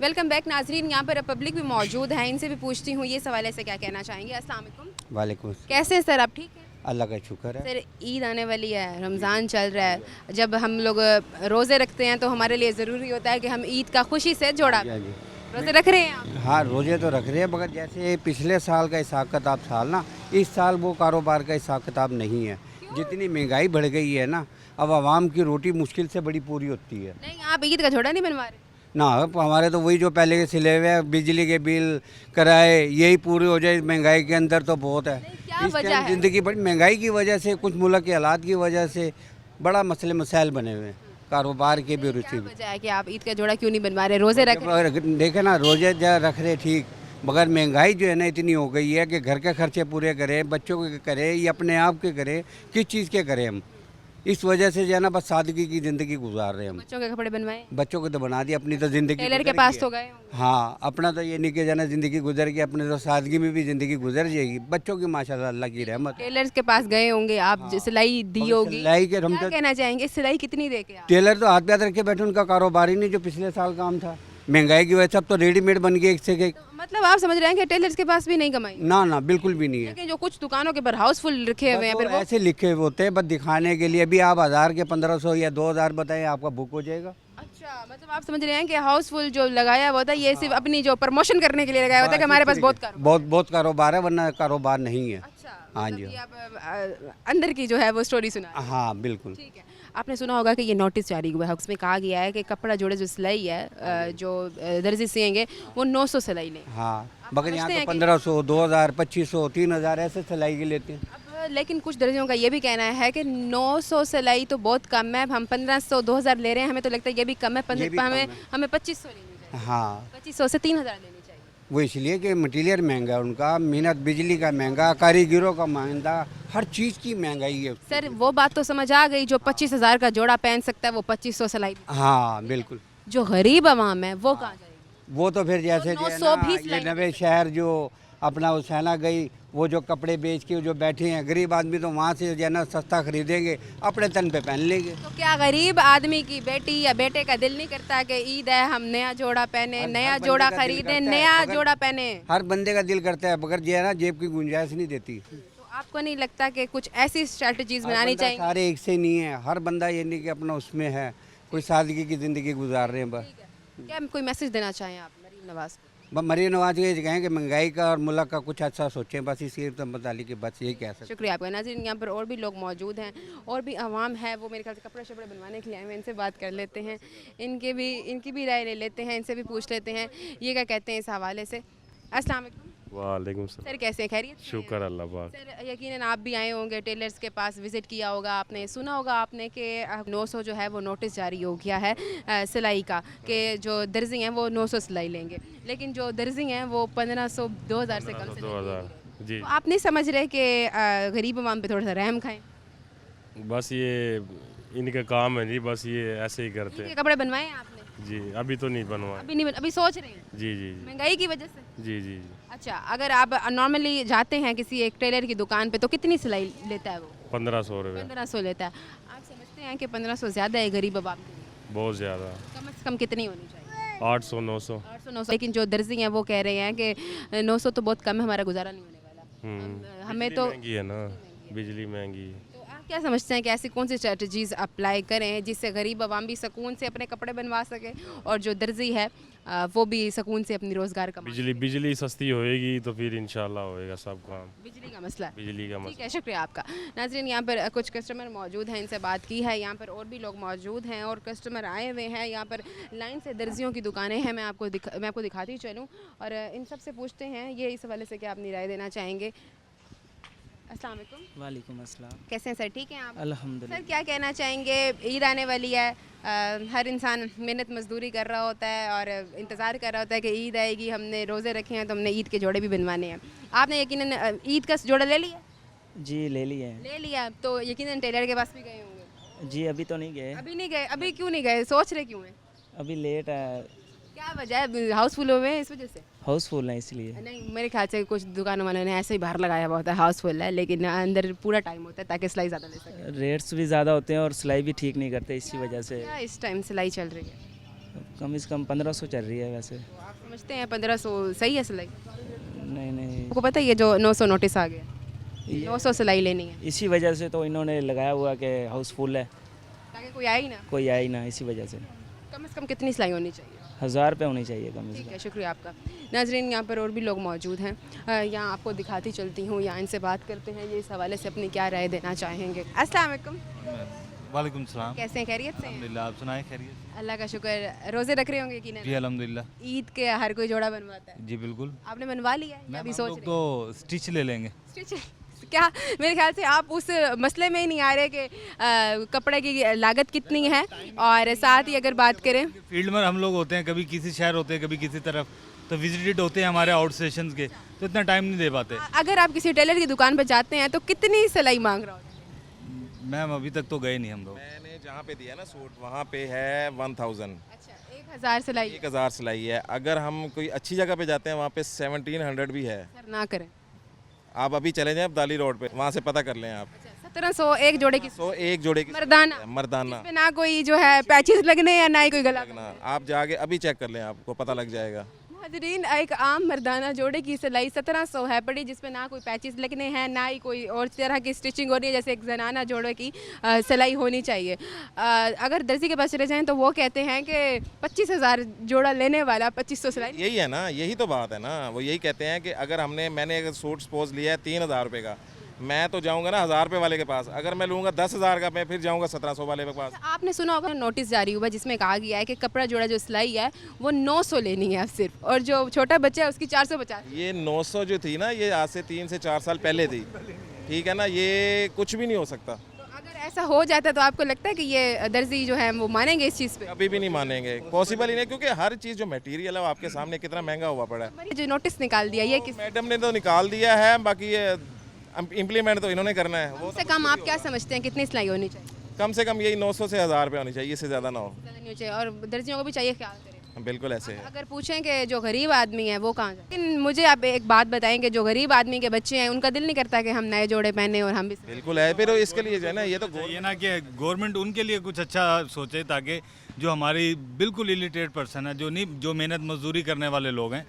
[SPEAKER 1] Welcome back नाजरीन। यहाँ पर पब्लिक भी मौजूद है, इनसे भी पूछती हूँ ये सवाल से क्या कहना चाहेंगे। अस्सलाम वालेकुम।
[SPEAKER 12] वालेकुम।
[SPEAKER 1] कैसे हैं सर, आप ठीक हैं?
[SPEAKER 12] अल्लाह का शुक्र है।
[SPEAKER 1] सर ईद आने वाली है, रमज़ान चल रहा है, जब हम लोग रोज़े रखते हैं तो हमारे लिए ज़रूरी होता है कि हम ईद का खुशी से जोड़ा। रोज़े रख रहे हैं आप?
[SPEAKER 12] हाँ, रोज़े तो रख रहे हैं, मगर जैसे पिछले साल का हिसाब किताब साल ना, इस साल वो कारोबार का हिसाब किताब नहीं है। जितनी महंगाई बढ़ गई है ना, अब आवाम की रोटी मुश्किल से बड़ी पूरी होती है।
[SPEAKER 1] नहीं, आप ईद का जोड़ा नहीं बनवा रहे?
[SPEAKER 12] ना, हमारे तो वही जो पहले के सिले हुए हैं, बिजली के बिल, किराए, यही पूरे हो जाए महंगाई के अंदर तो बहुत है।
[SPEAKER 1] क्या
[SPEAKER 12] इस
[SPEAKER 1] वजह
[SPEAKER 12] टाइम
[SPEAKER 1] है?
[SPEAKER 12] ज़िंदगी बड़ी महंगाई की वजह से, कुछ मुल्क के हालात की वजह से बड़ा मसले मसाइल बने हुए हैं, कारोबार के भी रुचि
[SPEAKER 1] क्या
[SPEAKER 12] भी।
[SPEAKER 1] वजह है कि आप ईद का जोड़ा क्यों नहीं बनवा रहे, रोज़े रख रहे हैं?
[SPEAKER 12] देखे ना, रोजे रख रहे ठीक, मगर महंगाई जो है ना इतनी हो गई है कि घर के खर्चे पूरे करें, बच्चों के करें या अपने आप के करें, किस चीज़ के करें हम। इस वजह से जो है ना बस सादगी की ज़िंदगी गुजार रहे हैं हम।
[SPEAKER 1] बच्चों के कपड़े बनवाए?
[SPEAKER 12] बच्चों को तो बना दिया, अपनी तो ज़िंदगी
[SPEAKER 1] टेलर के
[SPEAKER 12] गुजर
[SPEAKER 1] पास
[SPEAKER 12] गई
[SPEAKER 1] तो
[SPEAKER 12] है।
[SPEAKER 1] गए होंगे।
[SPEAKER 12] हाँ, अपना तो ये नहीं कि जाना ज़िंदगी गुजर गई, अपने तो सादगी में भी ज़िंदगी गुजर जाएगी। बच्चों की माशाल्लाह अल्लाह की रहमत।
[SPEAKER 1] टेलर के पास गए होंगे आप, सिलाई दी होगी,
[SPEAKER 12] सिलाई के हम
[SPEAKER 1] क्या
[SPEAKER 12] तो
[SPEAKER 1] कहना चाहेंगे, सिलाई कितनी दे के आप?
[SPEAKER 12] टेलर तो हाथ पे हाथ रखे बैठे, उनका कारोबार ही नहीं जो पिछले साल काम था। महंगाई की वजह से अब तो रेडीमेड बन गए एक से एक।
[SPEAKER 1] मतलब आप समझ रहे हैं कि टेलर्स के पास भी नहीं कमाई?
[SPEAKER 12] ना ना, बिल्कुल भी नहीं है।
[SPEAKER 1] लेकिन जो कुछ दुकानों के ऊपर हाउसफुल रखे हुए हैं,
[SPEAKER 12] बस
[SPEAKER 1] फिर
[SPEAKER 12] वो
[SPEAKER 1] वो
[SPEAKER 12] ऐसे लिखे हुए होते हैं बस दिखाने के लिए। अभी आप 1000 के 1500 या 2000 बताएं, आपका बुक हो जाएगा।
[SPEAKER 1] अच्छा, मतलब आप समझ रहे हैं कि हाउसफुल जो लगाया हुआ था ये सिर्फ अपनी जो प्रमोशन करने के लिए लगाया हुआ था कि हमारे पास बहुत
[SPEAKER 12] बहुत कारोबार है, वरना कारोबार नहीं है।
[SPEAKER 1] अच्छा,
[SPEAKER 12] हाँ
[SPEAKER 1] मतलब
[SPEAKER 12] जी।
[SPEAKER 1] ये आप अंदर की जो है वो स्टोरी सुना।
[SPEAKER 12] हाँ बिल्कुल।
[SPEAKER 1] ठीक है, आपने सुना होगा कि ये नोटिस जारी हुआ है, उसमें कहा गया है कि कपड़ा जोड़े जो सिलाई है, जो दर्जी सिएंगे वो 900 सिलाई लें।
[SPEAKER 12] हाँ, मगर यहाँ
[SPEAKER 1] समझते हैं
[SPEAKER 12] तो
[SPEAKER 1] कि-
[SPEAKER 12] 1500, 2000, 2500, 3000 ऐसे सिलाई के लेते हैं।
[SPEAKER 1] अब लेकिन कुछ दर्जियों का ये भी कहना है कि 900 सिलाई तो बहुत कम है, हम 1500 2000 ले रहे हैं, हमें तो लगता है ये भी कम है,
[SPEAKER 12] ये भी कम है।
[SPEAKER 1] हमें 2500 लेनी चाहिए,
[SPEAKER 12] हाँ,
[SPEAKER 1] 2500 से 3000 लेनी चाहिए।
[SPEAKER 12] वो इसलिए कि मटीरियल महंगा है उनका, मेहनत बिजली का महंगा, कारीगरों का महंगा, हर चीज़ की महंगाई है।
[SPEAKER 1] सर वो बात तो समझ आ गई, जो 25,000 का जोड़ा पहन सकता है वो 2500 सिलाई।
[SPEAKER 12] हाँ बिल्कुल।
[SPEAKER 1] जो गरीब आवाम है वो कहाँ जाएगी?
[SPEAKER 12] वो तो फिर जैसे जो है
[SPEAKER 1] 900 भी
[SPEAKER 12] ना,
[SPEAKER 1] सिलाई
[SPEAKER 12] ये नवे शहर जो अपना हुसैना गई, वो जो कपड़े बेच के जो बैठे हैं गरीब आदमी, तो वहाँ से जो है ना सस्ता खरीदेंगे, अपने तन पे पहन लेंगे।
[SPEAKER 1] तो क्या गरीब आदमी की बेटी या बेटे का दिल नहीं करता कि ईद है हम नया जोड़ा पहने, नया
[SPEAKER 12] बंदे
[SPEAKER 1] जोड़ा
[SPEAKER 12] का दिल
[SPEAKER 1] खरीदें,
[SPEAKER 12] करता है,
[SPEAKER 1] नया
[SPEAKER 12] मगर-
[SPEAKER 1] जोड़ा पहने?
[SPEAKER 12] हर बंदे का दिल करता है, मगर जो है ना जेब की गुंजाइश नहीं देती।
[SPEAKER 1] तो आपको नहीं लगता कि कुछ ऐसी स्ट्रेटजीज
[SPEAKER 12] हर
[SPEAKER 1] बनानी
[SPEAKER 12] बंदा
[SPEAKER 1] चाहिए?
[SPEAKER 12] सारे एक से नहीं है, हर बंदा ये नहीं कि अपना उसमें है, कोई सादगी की ज़िंदगी गुजार रहे हैं बस।
[SPEAKER 1] क्या कोई मैसेज देना चाहें आप मरीम नवाज को?
[SPEAKER 12] मरीम नवाज ये कहें कि महंगाई का और मुल्क का कुछ अच्छा सोचें, बस इसी तो मुतालिक के बस यही कह सकते हैं।
[SPEAKER 1] शुक्रिया आपका। नाज़रीन यहाँ पर और भी लोग मौजूद हैं, और भी आवाम है, वो मेरे ख्याल से कपड़े शपड़े बनवाने के लिए आए हुए हैं, इनसे बात कर लेते हैं, इनकी भी राय ले लेते हैं, इनसे भी पूछ लेते हैं ये क्या कहते हैं इस हवाले से। अस्सलाम वालेकुम।
[SPEAKER 13] वालेकुम सलाम।
[SPEAKER 1] सर कैसे हैं, खैरियत से हैं?
[SPEAKER 13] शुक्र अल्लाह पाक।
[SPEAKER 1] सर यकीनन आप भी आए होंगे टेलर्स के पास, विज़िट किया होगा आपने, सुना होगा आपने कि 900 जो है वो नोटिस जारी हो गया है सिलाई का, कि जो दर्जी हैं वो 900 सिलाई लेंगे, लेकिन जो दर्जी हैं वो 1500 2000 से कम सिलाई
[SPEAKER 13] 2000 जी।
[SPEAKER 1] तो आप नहीं समझ रहे कि गरीब आवाम पे थोड़ा सा रहम खाएं?
[SPEAKER 13] बस ये इनका काम है जी, बस ये ऐसे ही करते
[SPEAKER 1] इनके
[SPEAKER 13] हैं
[SPEAKER 1] कपड़े बनवाए हैं आपने?
[SPEAKER 13] जी। अभी तो नहीं बनवाए।
[SPEAKER 1] अभी नहीं अभी सोच रहे हैं?
[SPEAKER 13] जी जी जी
[SPEAKER 1] महंगाई की वजह से?
[SPEAKER 13] जी जी जी।
[SPEAKER 1] अच्छा, अगर आप नॉर्मली जाते हैं किसी एक टेलर की दुकान पे तो कितनी सिलाई लेता है वो?
[SPEAKER 13] 1500 रुपये।
[SPEAKER 1] 1500 लेता है। आप समझते हैं कि 1500 ज़्यादा है गरीब आवाम के लिए?
[SPEAKER 13] बहुत ज़्यादा।
[SPEAKER 1] कम से कम कितनी होनी चाहिए?
[SPEAKER 13] 800 900।
[SPEAKER 1] 800 900। लेकिन जो दर्जी हैं वो कह रहे हैं कि 900 तो बहुत कम है, हमारा गुजारा नहीं होने वाला। हमें
[SPEAKER 13] बिजली
[SPEAKER 1] तो
[SPEAKER 13] महंगी है ना, बिजली महंगी है।
[SPEAKER 1] तो आप क्या समझते हैं कि ऐसी कौन सी स्ट्रेटजीज अप्लाई करें जिससे गरीब आवाम भी सुकून से अपने कपड़े बनवा सके और जो दर्जी है वो भी सुकून से अपनी रोज़गार कमा?
[SPEAKER 13] बिजली सस्ती होएगी तो फिर इंशाल्लाह होएगा सब काम।
[SPEAKER 1] बिजली का मसला है।
[SPEAKER 13] बिजली का
[SPEAKER 1] ठीक
[SPEAKER 13] मसला।
[SPEAKER 1] है, शुक्रिया आपका। नाज़रीन यहाँ पर कुछ कस्टमर मौजूद हैं, इनसे बात की है, यहाँ पर और भी लोग मौजूद हैं और कस्टमर आए हुए हैं। यहाँ पर लाइन से दर्जियों की दुकानें हैं, मैं आपको दिखाती चलूँ और इन सब से पूछते हैं ये इस हवाले से क्या अपनी राय देना चाहेंगे। अस्सलाम वालेकुम।
[SPEAKER 14] वालेकुम अस्सलाम।
[SPEAKER 1] कैसे हैं सर, ठीक हैं आप?
[SPEAKER 14] अल्हम्दुलिल्लाह।
[SPEAKER 1] सर क्या कहना चाहेंगे, ईद आने वाली है, हर इंसान मेहनत मजदूरी कर रहा होता है और इंतज़ार कर रहा होता है कि ईद आएगी, हमने रोज़े रखे हैं तो हमने ईद के जोड़े भी बनवाने हैं। आपने यकीनन ईद का जोड़ा ले लिया?
[SPEAKER 14] जी ले लिए हैं।
[SPEAKER 1] ले लिया, तो यकीनन टेलर के पास भी गए होंगे?
[SPEAKER 14] जी अभी तो नहीं गए।
[SPEAKER 1] अभी नहीं गए? अभी क्यों नहीं गए, सोच रहे क्यों हैं?
[SPEAKER 14] अभी लेट है।
[SPEAKER 1] क्या वजह है, हाउसफुल हुए हैं इस वजह से?
[SPEAKER 14] हाउसफुल है इसलिए।
[SPEAKER 1] नहीं, मेरे ख्याल से कुछ दुकानों वालों ने ऐसे ही बाहर लगाया हुआ होता है हाउसफुल है, लेकिन अंदर पूरा टाइम होता है ताकि सिलाई ज़्यादा ले सके।
[SPEAKER 14] रेट्स भी ज़्यादा होते हैं और सिलाई भी ठीक नहीं करते, इसी वजह से
[SPEAKER 1] क्या इस टाइम सिलाई चल रही है?
[SPEAKER 14] कम से कम 1500 चल रही है वैसे।
[SPEAKER 1] आप समझते हैं 1500 सही है सिलाई?
[SPEAKER 14] नहीं नहीं,
[SPEAKER 1] आपको पता है ये जो 900 नोटिस आ गया, 900 सिलाई लेनी है,
[SPEAKER 14] इसी वजह से तो इन्होंने लगाया हुआ कि हाउसफुल है,
[SPEAKER 1] ताकि कोई आए ही ना।
[SPEAKER 14] कोई आए ही ना, इसी वजह से।
[SPEAKER 1] कम से कम कितनी सिलाई होनी चाहिए?
[SPEAKER 14] 1000 रुपये होनी चाहिए कम से
[SPEAKER 1] ठीक
[SPEAKER 14] कम।
[SPEAKER 1] है, शुक्रिया आपका। नाजरीन, यहाँ पर और भी लोग मौजूद हैं, यहाँ आपको दिखाती चलती हूँ, यहाँ इनसे बात करते हैं, ये इस हवाले से अपनी क्या राय देना चाहेंगे। अस्सलाम वालेकुम।
[SPEAKER 15] वालेकुम सलाम।
[SPEAKER 1] कैसे हैं, खैरियत से हैं?
[SPEAKER 15] अल्हम्दुलिल्लाह, आप सुनाएं खैरियत?
[SPEAKER 1] अल्लाह का शुक्र। रोज़े रख रहे होंगे कि नहीं?
[SPEAKER 15] जी अल्हम्दुलिल्लाह।
[SPEAKER 1] ईद के हर कोई जोड़ा बनवाता है,
[SPEAKER 15] जी बिल्कुल।
[SPEAKER 1] आपने बनवा लिया है या अभी सोच
[SPEAKER 15] हम लोग
[SPEAKER 1] रहे
[SPEAKER 15] तो स्टिच ले लेंगे।
[SPEAKER 1] हैं? क्या मेरे ख्याल से आप उस मसले में ही नहीं आ रहे कि कपड़े की लागत कितनी है, और साथ ही अगर बात करें
[SPEAKER 15] फील्ड में हम लोग होते हैं, कभी किसी शहर होते हैं, कभी किसी तरफ, तो विजिटेड होते हैं हमारे आउट स्टेशन के, तो इतना टाइम नहीं दे पाते।
[SPEAKER 1] अगर आप किसी टेलर की दुकान पर जाते हैं तो कितनी सिलाई मांग रहा हो?
[SPEAKER 15] मैम अभी तक तो गए नहीं हम लोग।
[SPEAKER 16] मैंने जहाँ पे दिया ना सूट, वहाँ पे है 1000।
[SPEAKER 1] अच्छा, 1000 सिलाई?
[SPEAKER 16] 1000 सिलाई है। अगर हम कोई अच्छी जगह पे जाते हैं वहाँ पे 1700 भी है।
[SPEAKER 1] सर ना करें,
[SPEAKER 16] आप अभी चले जाएं अब्दाली रोड पे, वहाँ से पता कर लें आप।
[SPEAKER 1] 1700 एक जोड़े की?
[SPEAKER 16] 100 एक जोड़े की
[SPEAKER 1] मर्दाना?
[SPEAKER 16] मर्दाना,
[SPEAKER 1] इसमें ना कोई जो है पैचेस लगने या ना ही कोई गला
[SPEAKER 16] लगना। आप जाके अभी चेक कर लें, आपको पता लग जाएगा।
[SPEAKER 1] नाज़रीन, एक आम मर्दाना जोड़े की सिलाई 1700 है पड़ी, जिसमें ना कोई पैचेस लगने हैं, ना ही कोई और तरह की स्टिचिंग हो रही है, जैसे एक जनाना जोड़े की सिलाई होनी चाहिए। अगर दर्जी के पास चले जाएं तो वो कहते हैं कि 25,000 जोड़ा लेने वाला 2500 सिलाई।
[SPEAKER 16] यही है ना, यही तो बात है ना, वो यही कहते हैं कि अगर मैंने अगर सूट सपोज लिया है 3000 रुपये का, मैं तो जाऊंगा ना 1000 रुपये वाले के पास। अगर मैं लूँगा 10,000 का, मैं फिर जाऊंगा 1700 वाले के पास।
[SPEAKER 1] आपने सुना होगा नोटिस जारी हुआ जिसमें कहा गया है कि कपड़ा जोड़ा जो सिलाई है वो 900 लेनी है सिर्फ, और जो छोटा बच्चा है उसकी 450।
[SPEAKER 16] ये 900 जो थी ना, ये आज से 3 से 4 साल पहले थी, ठीक है ना, ये कुछ भी नहीं हो सकता।
[SPEAKER 1] अगर ऐसा हो जाता है तो आपको लगता है कि ये दर्जी जो है वो मानेंगे इस चीज़ पे?
[SPEAKER 16] कभी भी नहीं मानेंगे, पॉसिबल ही नहीं, क्योंकि हर चीज़ जो मटेरियल है वो आपके सामने कितना महंगा हुआ पड़ा है।
[SPEAKER 1] जो नोटिस निकाल दिया ये किस
[SPEAKER 16] मैडम ने तो निकाल दिया है, बाकी ये इम्प्लीमेंट तो इन्होंने करना है। वो
[SPEAKER 1] कम से कम आप क्या समझते हैं कितनी सिलाई होनी चाहिए?
[SPEAKER 16] कम से कम यही 900 से 1000 रुपये होनी चाहिए, इससे ज़्यादा ना हो।
[SPEAKER 1] ज़्यादा नहीं चाहिए, और दर्जियों को भी चाहिए ख्याल करें।
[SPEAKER 16] बिल्कुल ऐसे है।
[SPEAKER 1] अगर पूछें कि जो गरीब आदमी है वो कहाँ जाए, लेकिन मुझे आप एक बात बताएं कि जो गरीब आदमी के बच्चे हैं उनका दिल नहीं करता कि हम नए जोड़े पहने और हम भी?
[SPEAKER 16] बिल्कुल है, फिर इसके लिए जो है ना, ये तो
[SPEAKER 15] ये ना कि गवर्नमेंट उनके लिए कुछ अच्छा सोचे, ताकि जो हमारी बिल्कुल इलिटरेट पर्सन है, जो मेहनत मजदूरी करने वाले लोग हैं,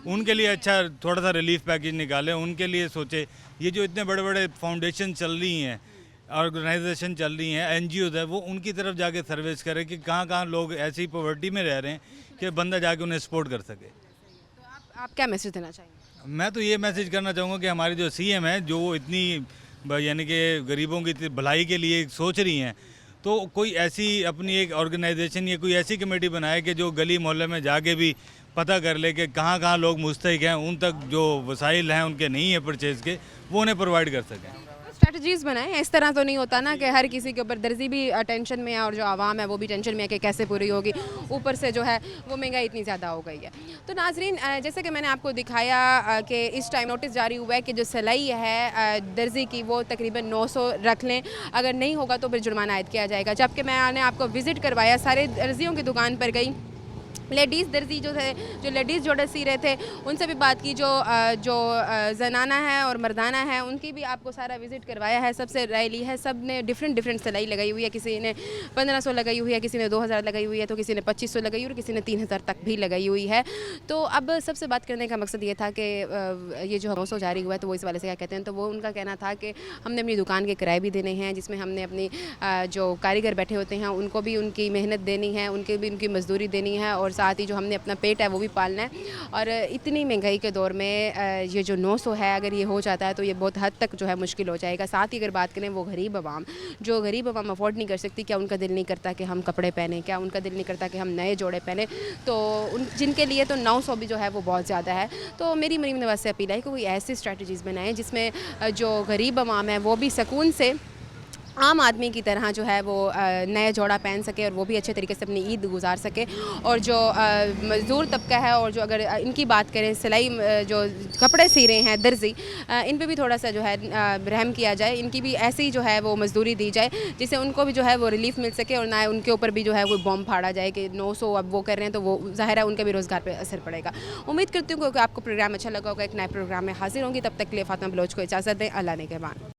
[SPEAKER 15] उनके लिए अच्छा थोड़ा सा रिलीफ पैकेज निकाले, उनके लिए सोचे। ये जो इतने बड़े बड़े फाउंडेशन चल रही हैं, ऑर्गेनाइजेशन चल रही हैं, NGOs है, वो उनकी तरफ जाके सर्विस करें कि कहाँ कहाँ लोग ऐसी पॉवर्टी में रह रहे हैं कि बंदा जाके उन्हें सपोर्ट कर सके।
[SPEAKER 1] तो आप क्या मैसेज देना चाहेंगे?
[SPEAKER 15] मैं तो ये मैसेज करना चाहूँगा कि हमारी जो CM है, जो इतनी यानी कि गरीबों की भलाई के लिए सोच रही हैं, तो कोई ऐसी अपनी एक ऑर्गेनाइजेशन या कोई ऐसी कमेटी बनाए कि जो गली मोहल्ले में जाके भी पता कर ले कि कहाँ कहाँ लोग मुस्तहिक हैं, उन तक जो वसाइल हैं उनके नहीं है परचेज़ के, वो उन्हें प्रोवाइड कर सकें।
[SPEAKER 1] स्ट्रैटेजीज बनाएं, इस तरह तो नहीं होता ना कि हर किसी के ऊपर दर्जी भी टेंशन में है और जो आवाम है वो भी टेंशन में है कि कैसे पूरी होगी, ऊपर से जो है वो महंगाई इतनी ज़्यादा हो गई है। तो नाजरीन, जैसे कि मैंने आपको दिखाया कि इस टाइम नोटिस जारी हुआ है कि जो सिलाई है दर्जी की वो तकरीबन 900 रख लें, अगर नहीं होगा तो फिर जुर्माना आयद किया जाएगा। जबकि मैंने आपको विज़िट करवाया, सारे दर्जियों की दुकान पर गई, लेडीज़ दर्जी जो थे, जो लेडीज़ जोड़े सी रहे थे उनसे भी बात की, जो जनाना है और मर्दाना है उनकी भी आपको सारा विज़िट करवाया है, सबसे राय ली है। सब ने डिफरेंट सिलाई लगाई हुई है, किसी ने 1500 लगाई हुई है, किसी ने 2000 लगाई हुई है, तो किसी ने 2500 लगाई हुई है और किसी ने 3000 तक भी लगाई हुई है। तो अब सबसे बात करने का मकसद ये था कि ये जो 900 जारी हुआ है तो वो इस वाले से क्या कहते हैं, तो वो उनका कहना था कि हमने अपनी दुकान के किराए भी देने हैं, जिसमें हमने अपनी जो कारीगर बैठे होते हैं उनको भी उनकी मेहनत देनी है, उनकी भी उनकी मजदूरी देनी है, और साथ ही जो हमने अपना पेट है वो भी पालना है। और इतनी महंगाई के दौर में ये जो 900 है, अगर ये हो जाता है तो ये बहुत हद तक जो है मुश्किल हो जाएगा। साथ ही अगर बात करें वो गरीब आवाम, जो गरीब आवाम अफोर्ड नहीं कर सकती, क्या उनका दिल नहीं करता कि हम कपड़े पहने, क्या उनका दिल नहीं करता कि हम नए जोड़े पहने, तो जिनके लिए तो 900 भी जो है वो बहुत ज़्यादा है। तो मेरी मरीम नवाज से अपील है कि कोई ऐसी स्ट्रैटेजीज़ बनाएं जिसमें जो गरीब आवाम है वो भी सुकून से आम आदमी की तरह जो है वो नया जोड़ा पहन सके और वो भी अच्छे तरीके से अपनी ईद गुजार सके। और जो मज़दूर तबका है और जो अगर इनकी बात करें, सिलाई जो कपड़े सी रहे हैं दर्जी, इन पे भी थोड़ा सा जो है रहम किया जाए, इनकी भी ऐसी जो है वो मजदूरी दी जाए जिससे उनको भी जो है वो रिलीफ मिल सके, और ना उनके ऊपर भी जो है कोई बॉम्ब फाड़ा जाए कि 900 अब वो कर रहे हैं तो वो ज़ाहिर है उनके भी रोज़गार पर असर पड़ेगा। उम्मीद करती हूँ कि आपको प्रोग्राम अच्छा लगा होगा। एक नए प्रोग्राम में हाजिर होंगी, तब तक के लिए फातिमा बलोच को इजाज़त दें। अल्लाह ने कहबान।